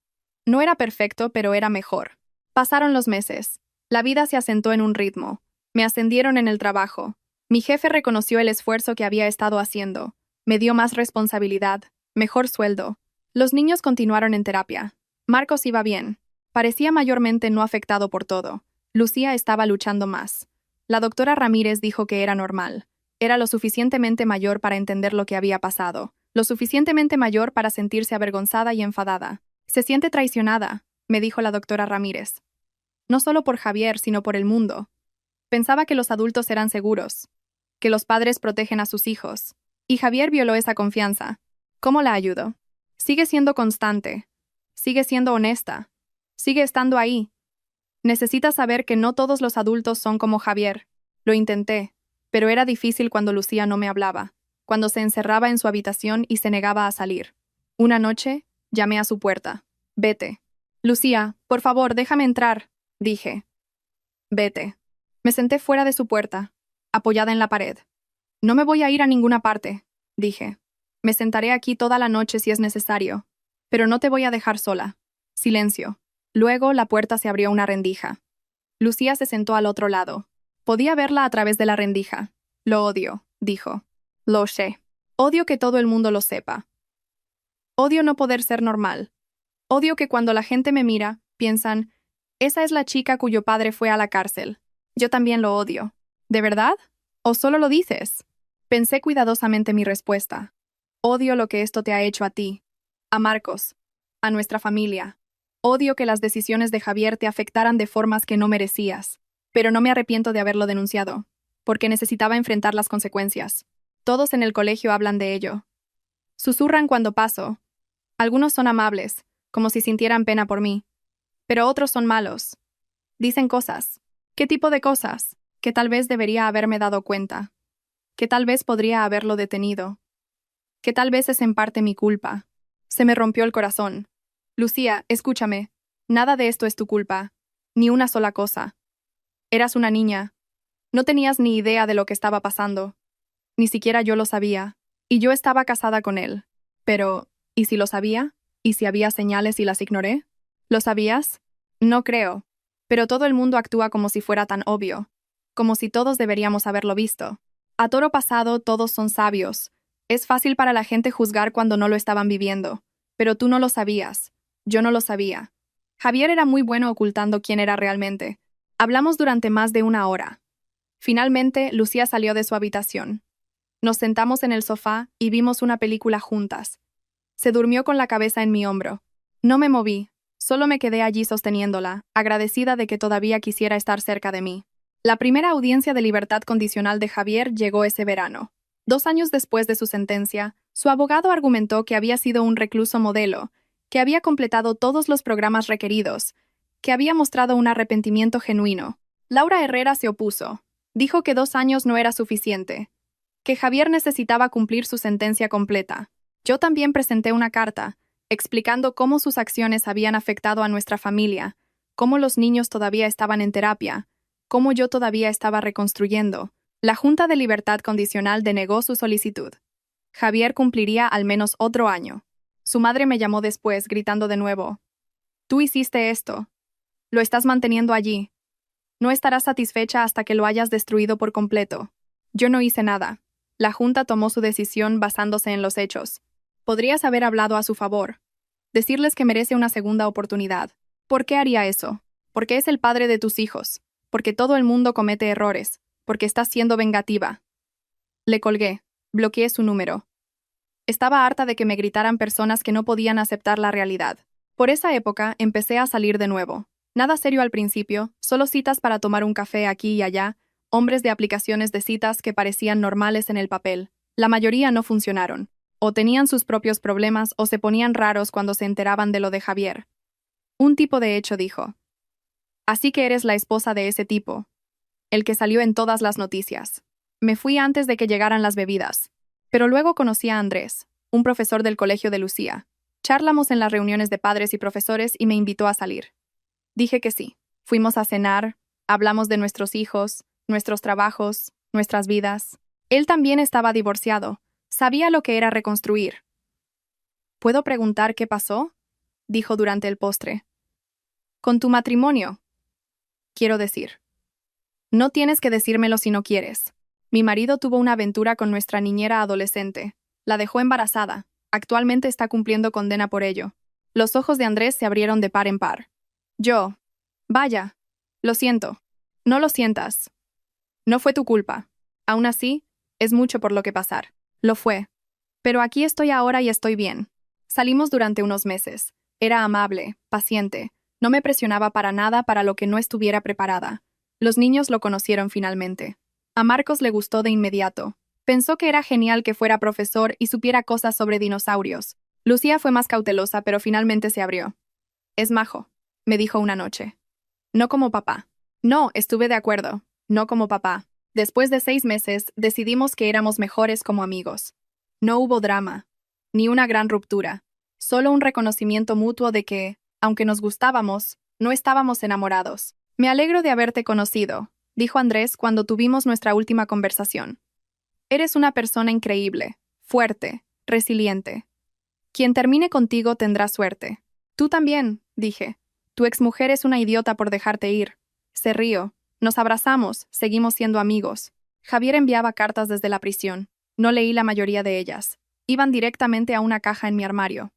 No era perfecto, pero era mejor. Pasaron los meses. La vida se asentó en un ritmo. Me ascendieron en el trabajo. Mi jefe reconoció el esfuerzo que había estado haciendo. Me dio más responsabilidad, mejor sueldo. Los niños continuaron en terapia. Marcos iba bien. Parecía mayormente no afectado por todo. Lucía estaba luchando más. La doctora Ramírez dijo que era normal. Era lo suficientemente mayor para entender lo que había pasado. Lo suficientemente mayor para sentirse avergonzada y enfadada. Se siente traicionada, me dijo la doctora Ramírez. No solo por Javier, sino por el mundo. Pensaba que los adultos eran seguros, que los padres protegen a sus hijos. Y Javier violó esa confianza. ¿Cómo la ayudo? Sigue siendo constante. Sigue siendo honesta. Sigue estando ahí. Necesita saber que no todos los adultos son como Javier. Lo intenté, pero era difícil cuando Lucía no me hablaba, cuando se encerraba en su habitación y se negaba a salir. Una noche, llamé a su puerta. Vete. Lucía, por favor, déjame entrar, dije. Vete. Me senté fuera de su puerta, apoyada en la pared. No me voy a ir a ninguna parte, dije. Me sentaré aquí toda la noche si es necesario, pero no te voy a dejar sola. Silencio. Luego la puerta se abrió una rendija. Lucía se sentó al otro lado. Podía verla a través de la rendija. Lo odio, dijo. Lo sé. Odio que todo el mundo lo sepa. Odio no poder ser normal. Odio que cuando la gente me mira, piensan, esa es la chica cuyo padre fue a la cárcel. Yo también lo odio. ¿De verdad? ¿O solo lo dices? Pensé cuidadosamente mi respuesta. Odio lo que esto te ha hecho a ti, a Marcos, a nuestra familia. Odio que las decisiones de Javier te afectaran de formas que no merecías, pero no me arrepiento de haberlo denunciado, porque necesitaba enfrentar las consecuencias. Todos en el colegio hablan de ello. Susurran cuando paso. Algunos son amables, como si sintieran pena por mí, pero otros son malos. Dicen cosas. ¿Qué tipo de cosas? Que tal vez debería haberme dado cuenta. Que tal vez podría haberlo detenido. Que tal vez es en parte mi culpa. Se me rompió el corazón. Lucía, escúchame. Nada de esto es tu culpa. Ni una sola cosa. Eras una niña. No tenías ni idea de lo que estaba pasando. Ni siquiera yo lo sabía. Y yo estaba casada con él. Pero, ¿y si lo sabía? ¿Y si había señales y las ignoré? ¿Lo sabías? No creo. Pero todo el mundo actúa como si fuera tan obvio, como si todos deberíamos haberlo visto. A toro pasado, todos son sabios. Es fácil para la gente juzgar cuando no lo estaban viviendo. Pero tú no lo sabías. Yo no lo sabía. Javier era muy bueno ocultando quién era realmente. Hablamos durante más de 1 hora. Finalmente, Lucía salió de su habitación. Nos sentamos en el sofá y vimos una película juntas. Se durmió con la cabeza en mi hombro. No me moví, solo me quedé allí sosteniéndola, agradecida de que todavía quisiera estar cerca de mí. La primera audiencia de libertad condicional de Javier llegó ese verano. 2 años después de su sentencia, su abogado argumentó que había sido un recluso modelo, que había completado todos los programas requeridos, que había mostrado un arrepentimiento genuino. Laura Herrera se opuso. Dijo que 2 años no era suficiente, que Javier necesitaba cumplir su sentencia completa. Yo también presenté una carta, explicando cómo sus acciones habían afectado a nuestra familia, cómo los niños todavía estaban en terapia, cómo yo todavía estaba reconstruyendo. La Junta de Libertad Condicional denegó su solicitud. Javier cumpliría al menos otro año. Su madre me llamó después, gritando de nuevo: «Tú hiciste esto. Lo estás manteniendo allí. No estarás satisfecha hasta que lo hayas destruido por completo». Yo no hice nada. La Junta tomó su decisión basándose en los hechos. Podrías haber hablado a su favor. Decirles que merece una segunda oportunidad. ¿Por qué haría eso? Porque es el padre de tus hijos. Porque todo el mundo comete errores. Porque estás siendo vengativa. Le colgué. Bloqueé su número. Estaba harta de que me gritaran personas que no podían aceptar la realidad. Por esa época empecé a salir de nuevo. Nada serio al principio, solo citas para tomar un café aquí y allá, hombres de aplicaciones de citas que parecían normales en el papel. La mayoría no funcionaron. O tenían sus propios problemas o se ponían raros cuando se enteraban de lo de Javier. Un tipo de hecho dijo: «Así que eres la esposa de ese tipo, el que salió en todas las noticias». Me fui antes de que llegaran las bebidas. Pero luego conocí a Andrés, un profesor del colegio de Lucía. Charlamos en las reuniones de padres y profesores y me invitó a salir. Dije que sí. Fuimos a cenar, hablamos de nuestros hijos, nuestros trabajos, nuestras vidas. Él también estaba divorciado. Sabía lo que era reconstruir. «¿Puedo preguntar qué pasó?», dijo durante el postre. «Con tu matrimonio. Quiero decir. No tienes que decírmelo si no quieres. Mi marido tuvo una aventura con nuestra niñera adolescente. La dejó embarazada. Actualmente está cumpliendo condena por ello». Los ojos de Andrés se abrieron de par en par. Yo. «Vaya. Lo siento». «No lo sientas. No fue tu culpa. Aún así, es mucho por lo que pasar». Lo fue. Pero aquí estoy ahora y estoy bien. Salimos durante unos meses. Era amable, paciente. No me presionaba para nada para lo que no estuviera preparada. Los niños lo conocieron finalmente. A Marcos le gustó de inmediato. Pensó que era genial que fuera profesor y supiera cosas sobre dinosaurios. Lucía fue más cautelosa, pero finalmente se abrió. «Es majo», me dijo una noche. «No como papá». No, estuve de acuerdo. No como papá. Después de 6 meses, decidimos que éramos mejores como amigos. No hubo drama, ni una gran ruptura. Solo un reconocimiento mutuo de que, aunque nos gustábamos, no estábamos enamorados. «Me alegro de haberte conocido», dijo Andrés cuando tuvimos nuestra última conversación. «Eres una persona increíble, fuerte, resiliente. Quien termine contigo tendrá suerte». «Tú también», dije. «Tu exmujer es una idiota por dejarte ir». Se rió. Nos abrazamos, seguimos siendo amigos. Javier enviaba cartas desde la prisión. No leí la mayoría de ellas. Iban directamente a una caja en mi armario.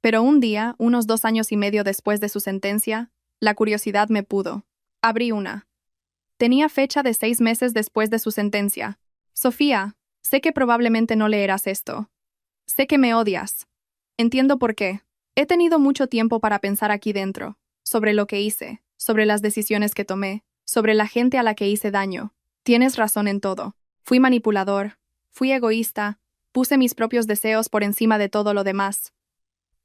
Pero un día, unos 2 años y medio después de su sentencia, la curiosidad me pudo. Abrí una. Tenía fecha de 6 meses después de su sentencia. «Sofía, sé que probablemente no leerás esto. Sé que me odias. Entiendo por qué. He tenido mucho tiempo para pensar aquí dentro, sobre lo que hice, sobre las decisiones que tomé, sobre la gente a la que hice daño. Tienes razón en todo. Fui manipulador, fui egoísta, puse mis propios deseos por encima de todo lo demás.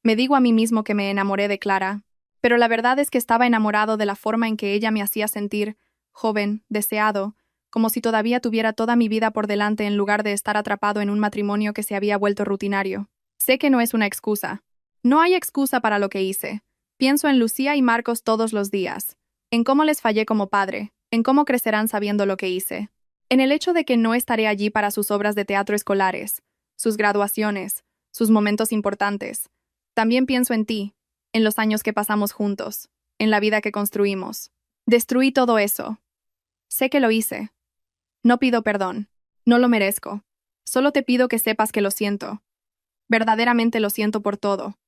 Me digo a mí mismo que me enamoré de Clara, pero la verdad es que estaba enamorado de la forma en que ella me hacía sentir, joven, deseado, como si todavía tuviera toda mi vida por delante en lugar de estar atrapado en un matrimonio que se había vuelto rutinario. Sé que no es una excusa. No hay excusa para lo que hice. Pienso en Lucía y Marcos todos los días, en cómo les fallé como padre, en cómo crecerán sabiendo lo que hice, en el hecho de que no estaré allí para sus obras de teatro escolares, sus graduaciones, sus momentos importantes. También pienso en ti, en los años que pasamos juntos, en la vida que construimos. Destruí todo eso. Sé que lo hice. No pido perdón. No lo merezco. Solo te pido que sepas que lo siento. Verdaderamente lo siento por todo.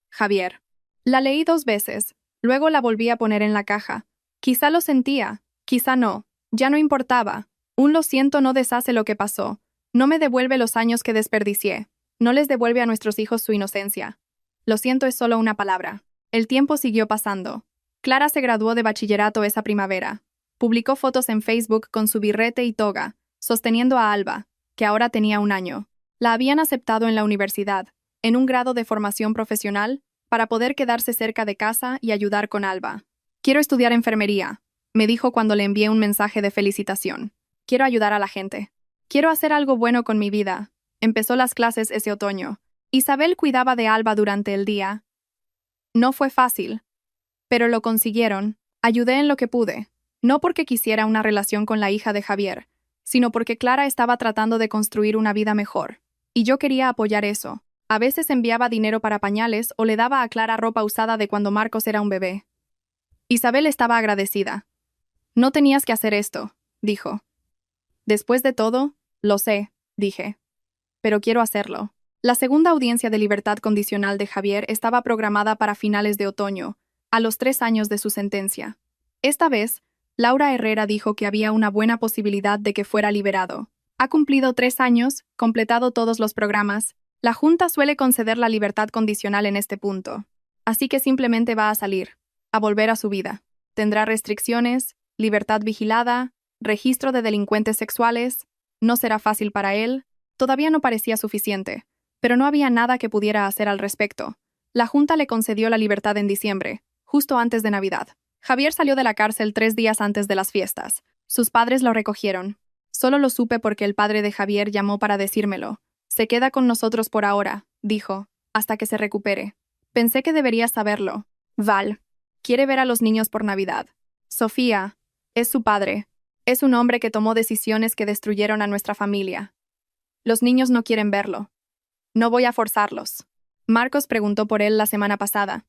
Javier. La leí 2 veces. Luego la volví a poner en la caja. Quizá lo sentía. Quizá no. Ya no importaba. Un lo siento no deshace lo que pasó. No me devuelve los años que desperdicié. No les devuelve a nuestros hijos su inocencia. Lo siento es solo una palabra. El tiempo siguió pasando. Clara se graduó de bachillerato esa primavera. Publicó fotos en Facebook con su birrete y toga, sosteniendo a Alba, que ahora tenía 1 año. La habían aceptado en la universidad, en un grado de formación profesional, para poder quedarse cerca de casa y ayudar con Alba. Quiero estudiar enfermería, me dijo cuando le envié un mensaje de felicitación. Quiero ayudar a la gente. Quiero hacer algo bueno con mi vida. Empezó las clases ese otoño. Isabel cuidaba de Alba durante el día. No fue fácil, pero lo consiguieron. Ayudé en lo que pude, no porque quisiera una relación con la hija de Javier, sino porque Clara estaba tratando de construir una vida mejor. Y yo quería apoyar eso. A veces enviaba dinero para pañales o le daba a Clara ropa usada de cuando Marcos era un bebé. Isabel estaba agradecida. No tenías que hacer esto, dijo. Después de todo, lo sé, dije. Pero quiero hacerlo. La segunda audiencia de libertad condicional de Javier estaba programada para finales de otoño, a los 3 años de su sentencia. Esta vez, Laura Herrera dijo que había una buena posibilidad de que fuera liberado. Ha cumplido 3 años, completado todos los programas. La Junta suele conceder la libertad condicional en este punto. Así que simplemente va a salir, a volver a su vida. Tendrá restricciones, libertad vigilada, registro de delincuentes sexuales. No será fácil para él. Todavía no parecía suficiente, pero no había nada que pudiera hacer al respecto. La Junta le concedió la libertad en diciembre, justo antes de Navidad. Javier salió de la cárcel 3 días antes de las fiestas. Sus padres lo recogieron. Solo lo supe porque el padre de Javier llamó para decírmelo. Se queda con nosotros por ahora, dijo, hasta que se recupere. Pensé que deberías saberlo. Val. Quiere ver a los niños por Navidad. Sofía. Es su padre. Es un hombre que tomó decisiones que destruyeron a nuestra familia. Los niños no quieren verlo. No voy a forzarlos. Marcos preguntó por él la semana pasada.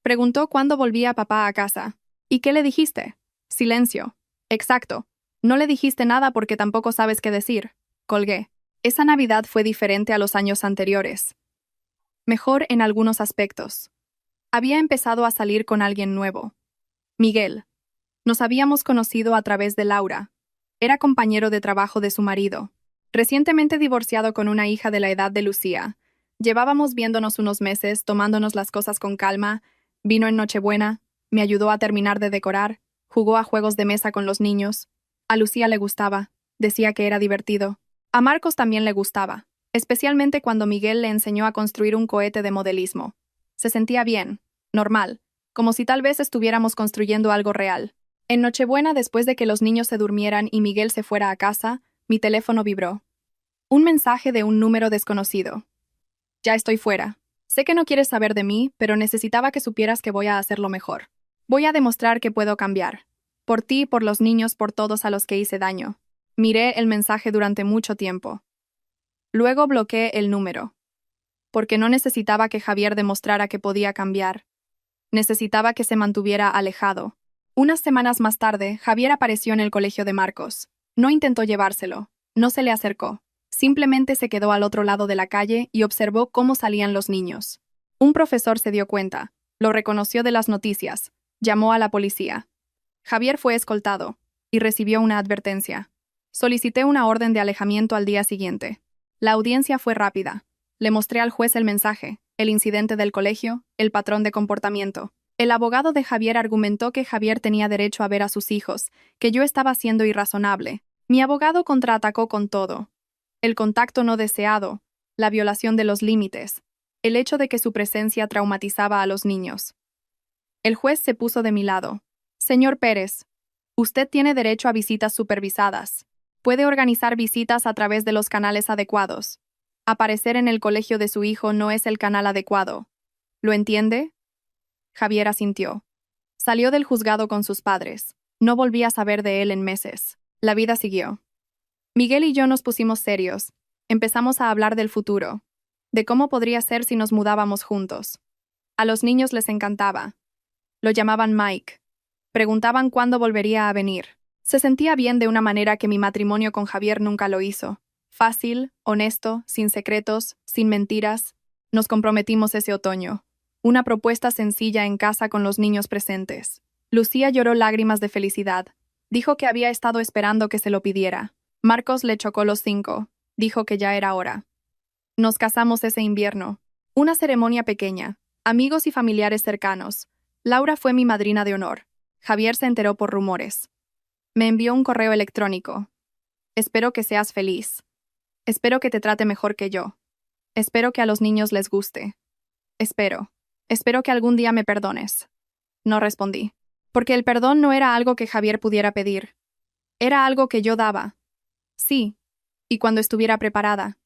Preguntó cuándo volvía papá a casa. ¿Y qué le dijiste? Silencio. Exacto. No le dijiste nada porque tampoco sabes qué decir. Colgué. Esa Navidad fue diferente a los años anteriores. Mejor en algunos aspectos. Había empezado a salir con alguien nuevo. Miguel. Nos habíamos conocido a través de Laura. Era compañero de trabajo de su marido. Recientemente divorciado con una hija de la edad de Lucía. Llevábamos viéndonos unos meses, tomándonos las cosas con calma. Vino en Nochebuena, me ayudó a terminar de decorar, jugó a juegos de mesa con los niños. A Lucía le gustaba, decía que era divertido. A Marcos también le gustaba, especialmente cuando Miguel le enseñó a construir un cohete de modelismo. Se sentía bien, normal, como si tal vez estuviéramos construyendo algo real. En Nochebuena, después de que los niños se durmieran y Miguel se fuera a casa, mi teléfono vibró. Un mensaje de un número desconocido. Ya estoy fuera. Sé que no quieres saber de mí, pero necesitaba que supieras que voy a hacerlo mejor. Voy a demostrar que puedo cambiar. Por ti, por los niños, por todos a los que hice daño. Miré el mensaje durante mucho tiempo. Luego bloqueé el número. Porque no necesitaba que Javier demostrara que podía cambiar. Necesitaba que se mantuviera alejado. Unas semanas más tarde, Javier apareció en el colegio de Marcos. No intentó llevárselo. No se le acercó. Simplemente se quedó al otro lado de la calle y observó cómo salían los niños. Un profesor se dio cuenta, lo reconoció de las noticias, llamó a la policía. Javier fue escoltado y recibió una advertencia. Solicité una orden de alejamiento al día siguiente. La audiencia fue rápida. Le mostré al juez el mensaje, el incidente del colegio, el patrón de comportamiento. El abogado de Javier argumentó que Javier tenía derecho a ver a sus hijos, que yo estaba siendo irrazonable. Mi abogado contraatacó con todo. El contacto no deseado, la violación de los límites, el hecho de que su presencia traumatizaba a los niños. El juez se puso de mi lado. Señor Pérez, usted tiene derecho a visitas supervisadas. Puede organizar visitas a través de los canales adecuados. Aparecer en el colegio de su hijo no es el canal adecuado. ¿Lo entiende? Javier asintió. Salió del juzgado con sus padres. No volví a saber de él en meses. La vida siguió. Miguel y yo nos pusimos serios. Empezamos a hablar del futuro, de cómo podría ser si nos mudábamos juntos. A los niños les encantaba. Lo llamaban Mike. Preguntaban cuándo volvería a venir. Se sentía bien de una manera que mi matrimonio con Javier nunca lo hizo. Fácil, honesto, sin secretos, sin mentiras. Nos comprometimos ese otoño. Una propuesta sencilla en casa con los niños presentes. Lucía lloró lágrimas de felicidad. Dijo que había estado esperando que se lo pidiera. Marcos le chocó los 5. Dijo que ya era hora. Nos casamos ese invierno. Una ceremonia pequeña. Amigos y familiares cercanos. Laura fue mi madrina de honor. Javier se enteró por rumores. Me envió un correo electrónico. Espero que seas feliz. Espero que te trate mejor que yo. Espero que a los niños les guste. Espero que algún día me perdones. No respondí. Porque el perdón no era algo que Javier pudiera pedir. Era algo que yo daba. Sí. Y cuando estuviera preparada.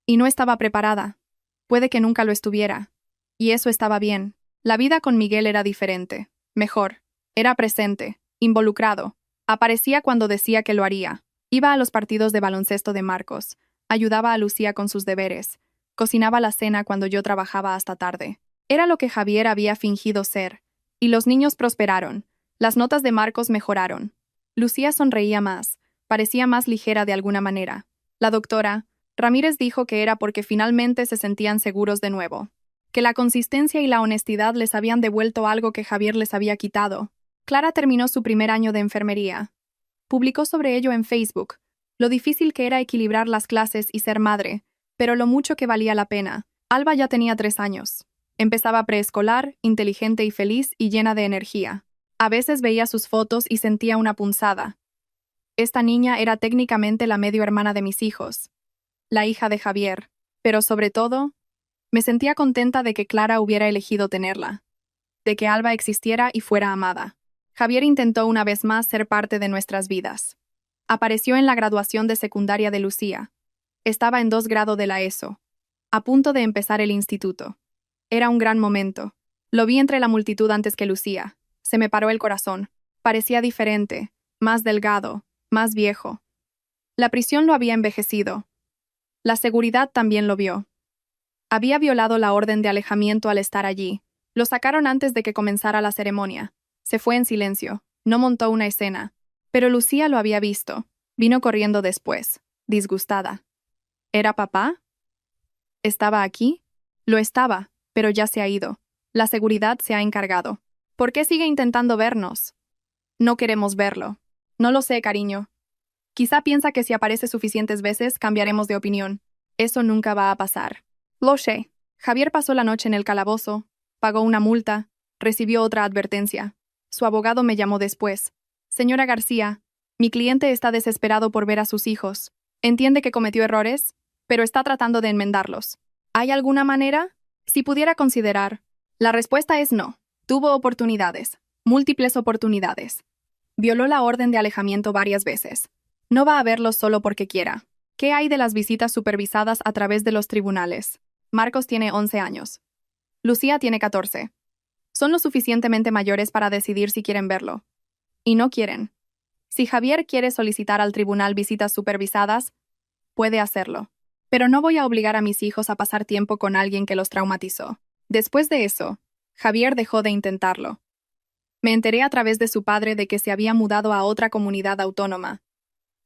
Y no estaba preparada. Puede que nunca lo estuviera. Y eso estaba bien. La vida con Miguel era diferente. Mejor. Era presente. Involucrado. Aparecía cuando decía que lo haría. Iba a los partidos de baloncesto de Marcos. Ayudaba a Lucía con sus deberes. Cocinaba la cena cuando yo trabajaba hasta tarde. Era lo que Javier había fingido ser. Y los niños prosperaron. Las notas de Marcos mejoraron. Lucía sonreía más. Parecía más ligera de alguna manera. La doctora Ramírez dijo que era porque finalmente se sentían seguros de nuevo. Que la consistencia y la honestidad les habían devuelto algo que Javier les había quitado. Clara terminó su primer año de enfermería. Publicó sobre ello en Facebook. Lo difícil que era equilibrar las clases y ser madre, pero lo mucho que valía la pena. Alba ya tenía 3 años. Empezaba preescolar, inteligente y feliz y llena de energía. A veces veía sus fotos y sentía una punzada. Esta niña era técnicamente la medio hermana de mis hijos. La hija de Javier. Pero sobre todo, me sentía contenta de que Clara hubiera elegido tenerla. De que Alba existiera y fuera amada. Javier intentó una vez más ser parte de nuestras vidas. Apareció en la graduación de secundaria de Lucía. Estaba en 2 grados de la ESO. A punto de empezar el instituto. Era un gran momento. Lo vi entre la multitud antes que Lucía. Se me paró el corazón. Parecía diferente, más delgado, más viejo. La prisión lo había envejecido. La seguridad también lo vio. Había violado la orden de alejamiento al estar allí. Lo sacaron antes de que comenzara la ceremonia. Se fue en silencio. No montó una escena. Pero Lucía lo había visto. Vino corriendo después, disgustada. ¿Era papá? ¿Estaba aquí? Lo estaba, pero ya se ha ido. La seguridad se ha encargado. ¿Por qué sigue intentando vernos? No queremos verlo. No lo sé, cariño. Quizá piensa que si aparece suficientes veces cambiaremos de opinión. Eso nunca va a pasar. Lo sé. Javier pasó la noche en el calabozo, pagó una multa, recibió otra advertencia. Su abogado me llamó después. Señora García, mi cliente está desesperado por ver a sus hijos. Entiende que cometió errores, pero está tratando de enmendarlos. ¿Hay alguna manera? Si pudiera considerar. La respuesta es no. Tuvo oportunidades, múltiples oportunidades. Violó la orden de alejamiento varias veces. No va a verlos solo porque quiera. ¿Qué hay de las visitas supervisadas a través de los tribunales? Marcos tiene 11 años. Lucía tiene 14. Son lo suficientemente mayores para decidir si quieren verlo. Y no quieren. Si Javier quiere solicitar al tribunal visitas supervisadas, puede hacerlo. Pero no voy a obligar a mis hijos a pasar tiempo con alguien que los traumatizó. Después de eso, Javier dejó de intentarlo. Me enteré a través de su padre de que se había mudado a otra comunidad autónoma.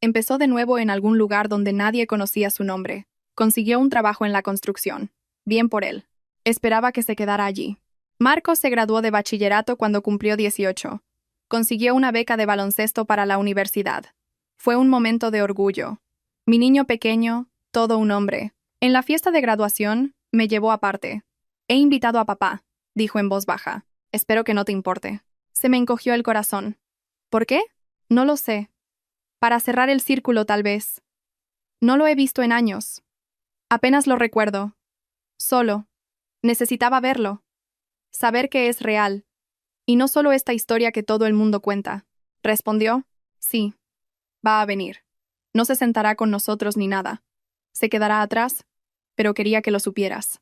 Empezó de nuevo en algún lugar donde nadie conocía su nombre. Consiguió un trabajo en la construcción. Bien por él. Esperaba que se quedara allí. Marcos se graduó de bachillerato cuando cumplió 18. Consiguió una beca de baloncesto para la universidad. Fue un momento de orgullo. Mi niño pequeño, todo un hombre. En la fiesta de graduación, me llevó aparte. He invitado a papá, dijo en voz baja. Espero que no te importe. Se me encogió el corazón. ¿Por qué? No lo sé. Para cerrar el círculo, tal vez. No lo he visto en años. Apenas lo recuerdo. Solo. Necesitaba verlo. Saber que es real. Y no solo esta historia que todo el mundo cuenta. Respondió. Sí. Va a venir. No se sentará con nosotros ni nada. Se quedará atrás, pero quería que lo supieras.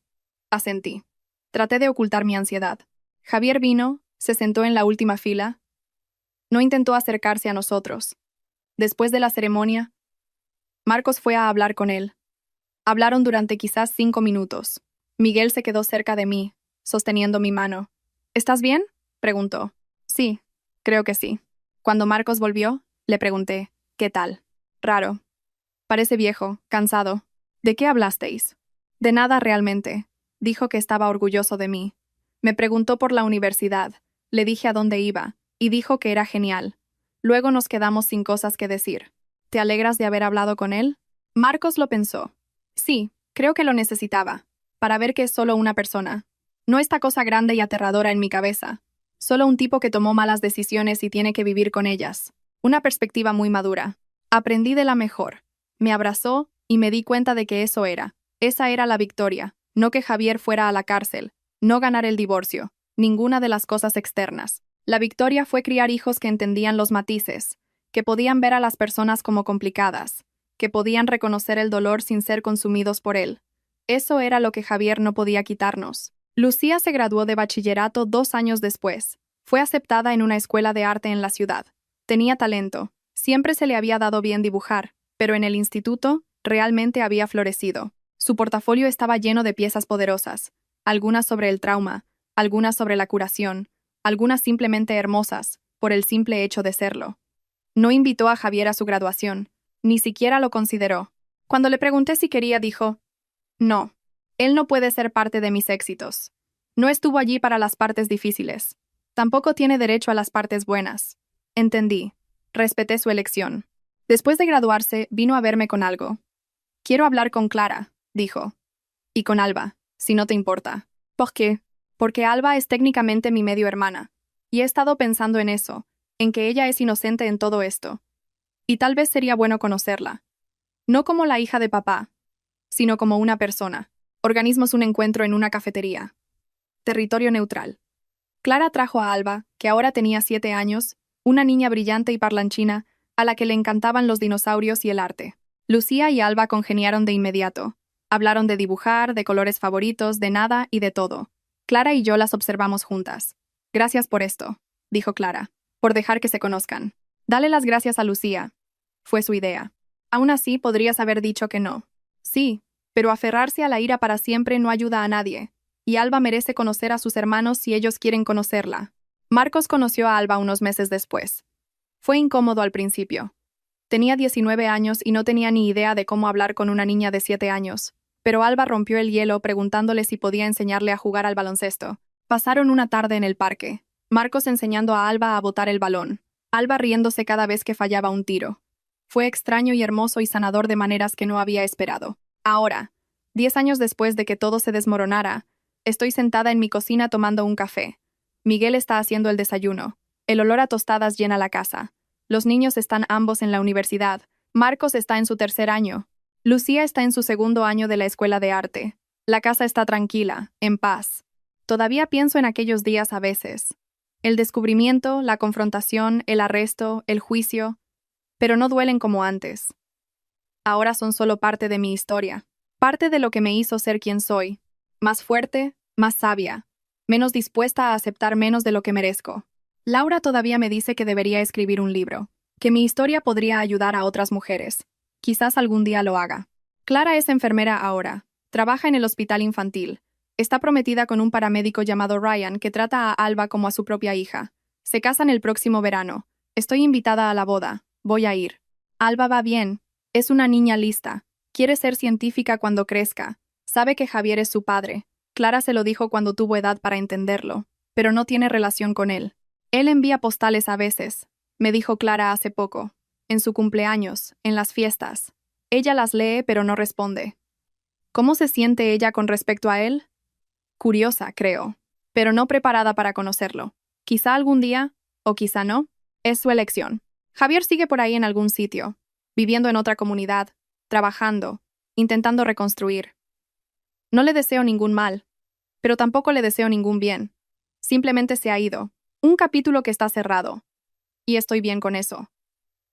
Asentí. Traté de ocultar mi ansiedad. Javier vino, se sentó en la última fila. No intentó acercarse a nosotros. Después de la ceremonia, Marcos fue a hablar con él. Hablaron durante quizás 5 minutos. Miguel se quedó cerca de mí, sosteniendo mi mano. ¿Estás bien?, preguntó. Sí. Creo que sí. Cuando Marcos volvió, le pregunté, ¿qué tal? Raro. Parece viejo, cansado. ¿De qué hablasteis? De nada realmente. Dijo que estaba orgulloso de mí. Me preguntó por la universidad. Le dije a dónde iba, y dijo que era genial. Luego nos quedamos sin cosas que decir. ¿Te alegras de haber hablado con él? Marcos lo pensó. Sí, creo que lo necesitaba, para ver que es solo una persona. No esta cosa grande y aterradora en mi cabeza. Solo un tipo que tomó malas decisiones y tiene que vivir con ellas. Una perspectiva muy madura. Aprendí de la mejor. Me abrazó y me di cuenta de que eso era. Esa era la victoria. No que Javier fuera a la cárcel, no ganar el divorcio, ninguna de las cosas externas. La victoria fue criar hijos que entendían los matices, que podían ver a las personas como complicadas, que podían reconocer el dolor sin ser consumidos por él. Eso era lo que Javier no podía quitarnos. Lucía se graduó de bachillerato 2 años después. Fue aceptada en una escuela de arte en la ciudad. Tenía talento. Siempre se le había dado bien dibujar, pero en el instituto realmente había florecido. Su portafolio estaba lleno de piezas poderosas, algunas sobre el trauma, algunas sobre la curación, algunas simplemente hermosas, por el simple hecho de serlo. No invitó a Javier a su graduación, ni siquiera lo consideró. Cuando le pregunté si quería, dijo, no, él no puede ser parte de mis éxitos. No estuvo allí para las partes difíciles. Tampoco tiene derecho a las partes buenas. Entendí. Respeté su elección. Después de graduarse, vino a verme con algo. Quiero hablar con Clara, dijo. Y con Alba, si no te importa. ¿Por qué? Porque Alba es técnicamente mi medio hermana. Y he estado pensando en eso, en que ella es inocente en todo esto. Y tal vez sería bueno conocerla. No como la hija de papá, sino como una persona. Organizamos un encuentro en una cafetería. Territorio neutral. Clara trajo a Alba, que ahora tenía 7 años, una niña brillante y parlanchina, a la que le encantaban los dinosaurios y el arte. Lucía y Alba congeniaron de inmediato. Hablaron de dibujar, de colores favoritos, de nada y de todo. Clara y yo las observamos juntas. Gracias por esto, dijo Clara, por dejar que se conozcan. Dale las gracias a Lucía. Fue su idea. Aún así, podrías haber dicho que no. Sí, pero aferrarse a la ira para siempre no ayuda a nadie. Y Alba merece conocer a sus hermanos si ellos quieren conocerla. Marcos conoció a Alba unos meses después. Fue incómodo al principio. Tenía 19 años y no tenía ni idea de cómo hablar con una niña de 7 años, pero Alba rompió el hielo preguntándole si podía enseñarle a jugar al baloncesto. Pasaron una tarde en el parque, Marcos enseñando a Alba a botar el balón, Alba riéndose cada vez que fallaba un tiro. Fue extraño y hermoso y sanador de maneras que no había esperado. Ahora, 10 años después de que todo se desmoronara, estoy sentada en mi cocina tomando un café. Miguel está haciendo el desayuno. El olor a tostadas llena la casa. Los niños están ambos en la universidad. Marcos está en su 3er año. Lucía está en su 2º año de la escuela de arte. La casa está tranquila, en paz. Todavía pienso en aquellos días a veces. El descubrimiento, la confrontación, el arresto, el juicio, pero no duelen como antes. Ahora son solo parte de mi historia, parte de lo que me hizo ser quien soy. Más fuerte, más sabia, menos dispuesta a aceptar menos de lo que merezco. Laura todavía me dice que debería escribir un libro, que mi historia podría ayudar a otras mujeres. Quizás algún día lo haga. Clara es enfermera ahora, trabaja en el hospital infantil. Está prometida con un paramédico llamado Ryan que trata a Alba como a su propia hija. Se casan el próximo verano. Estoy invitada a la boda. Voy a ir. Alba va bien. Es una niña lista. Quiere ser científica cuando crezca. Sabe que Javier es su padre. Clara se lo dijo cuando tuvo edad para entenderlo, pero no tiene relación con él. Él envía postales a veces, me dijo Clara hace poco. En su cumpleaños, en las fiestas. Ella las lee pero no responde. ¿Cómo se siente ella con respecto a él? Curiosa, creo, pero no preparada para conocerlo. Quizá algún día, o quizá no. Es su elección. Javier sigue por ahí en algún sitio, viviendo en otra comunidad, trabajando, intentando reconstruir. No le deseo ningún mal, pero tampoco le deseo ningún bien. Simplemente se ha ido. Un capítulo que está cerrado. Y estoy bien con eso.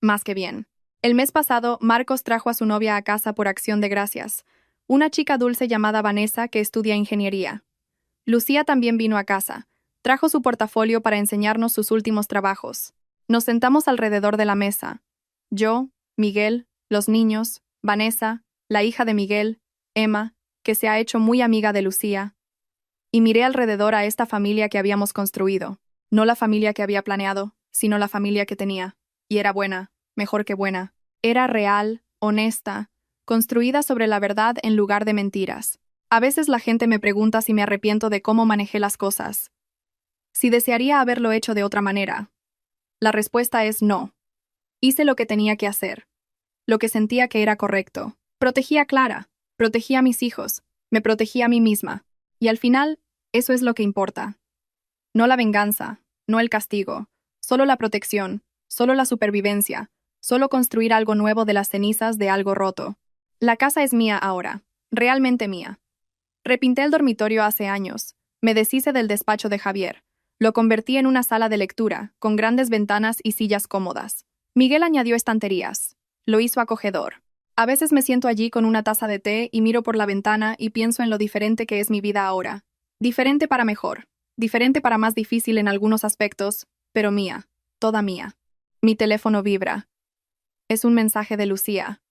Más que bien. El mes pasado, Marcos trajo a su novia a casa por acción de gracias, una chica dulce llamada Vanessa que estudia ingeniería. Lucía también vino a casa. Trajo su portafolio para enseñarnos sus últimos trabajos. Nos sentamos alrededor de la mesa. Yo, Miguel, los niños, Vanessa, la hija de Miguel, Emma, que se ha hecho muy amiga de Lucía. Y miré alrededor a esta familia que habíamos construido. No la familia que había planeado, sino la familia que tenía. Y era buena, mejor que buena. Era real, honesta, construida sobre la verdad en lugar de mentiras. A veces la gente me pregunta si me arrepiento de cómo manejé las cosas. Si desearía haberlo hecho de otra manera. La respuesta es no. Hice lo que tenía que hacer. Lo que sentía que era correcto. Protegí a Clara, protegí a mis hijos, me protegí a mí misma. Y al final, eso es lo que importa. No la venganza, no el castigo, solo la protección, solo la supervivencia, solo construir algo nuevo de las cenizas de algo roto. La casa es mía ahora, realmente mía. Repinté el dormitorio hace años, me deshice del despacho de Javier, lo convertí en una sala de lectura, con grandes ventanas y sillas cómodas. Miguel añadió estanterías. Lo hizo acogedor. A veces me siento allí con una taza de té y miro por la ventana y pienso en lo diferente que es mi vida ahora. Diferente para mejor, diferente para más difícil en algunos aspectos, pero mía, toda mía. Mi teléfono vibra. Es un mensaje de Lucía.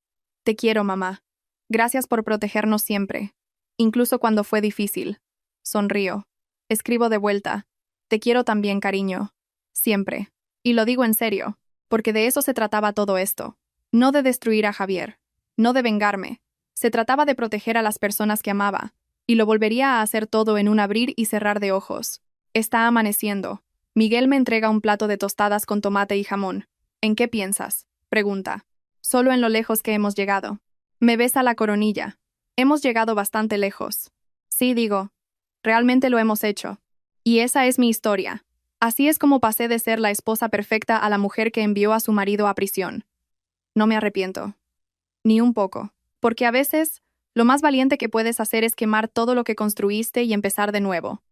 Te quiero, mamá. Gracias por protegernos siempre, incluso cuando fue difícil. Sonrío. Escribo de vuelta. Te quiero también, cariño. Siempre. Y lo digo en serio, porque de eso se trataba todo esto. No de destruir a Javier. No de vengarme. Se trataba de proteger a las personas que amaba, y lo volvería a hacer todo en un abrir y cerrar de ojos. Está amaneciendo. Miguel me entrega un plato de tostadas con tomate y jamón. ¿En qué piensas? Pregunta. Solo en lo lejos que hemos llegado. Me besa la coronilla. Hemos llegado bastante lejos. Sí, digo. Realmente lo hemos hecho. Y esa es mi historia. Así es como pasé de ser la esposa perfecta a la mujer que envió a su marido a prisión. No me arrepiento. Ni un poco. Porque a veces, lo más valiente que puedes hacer es quemar todo lo que construiste y empezar de nuevo.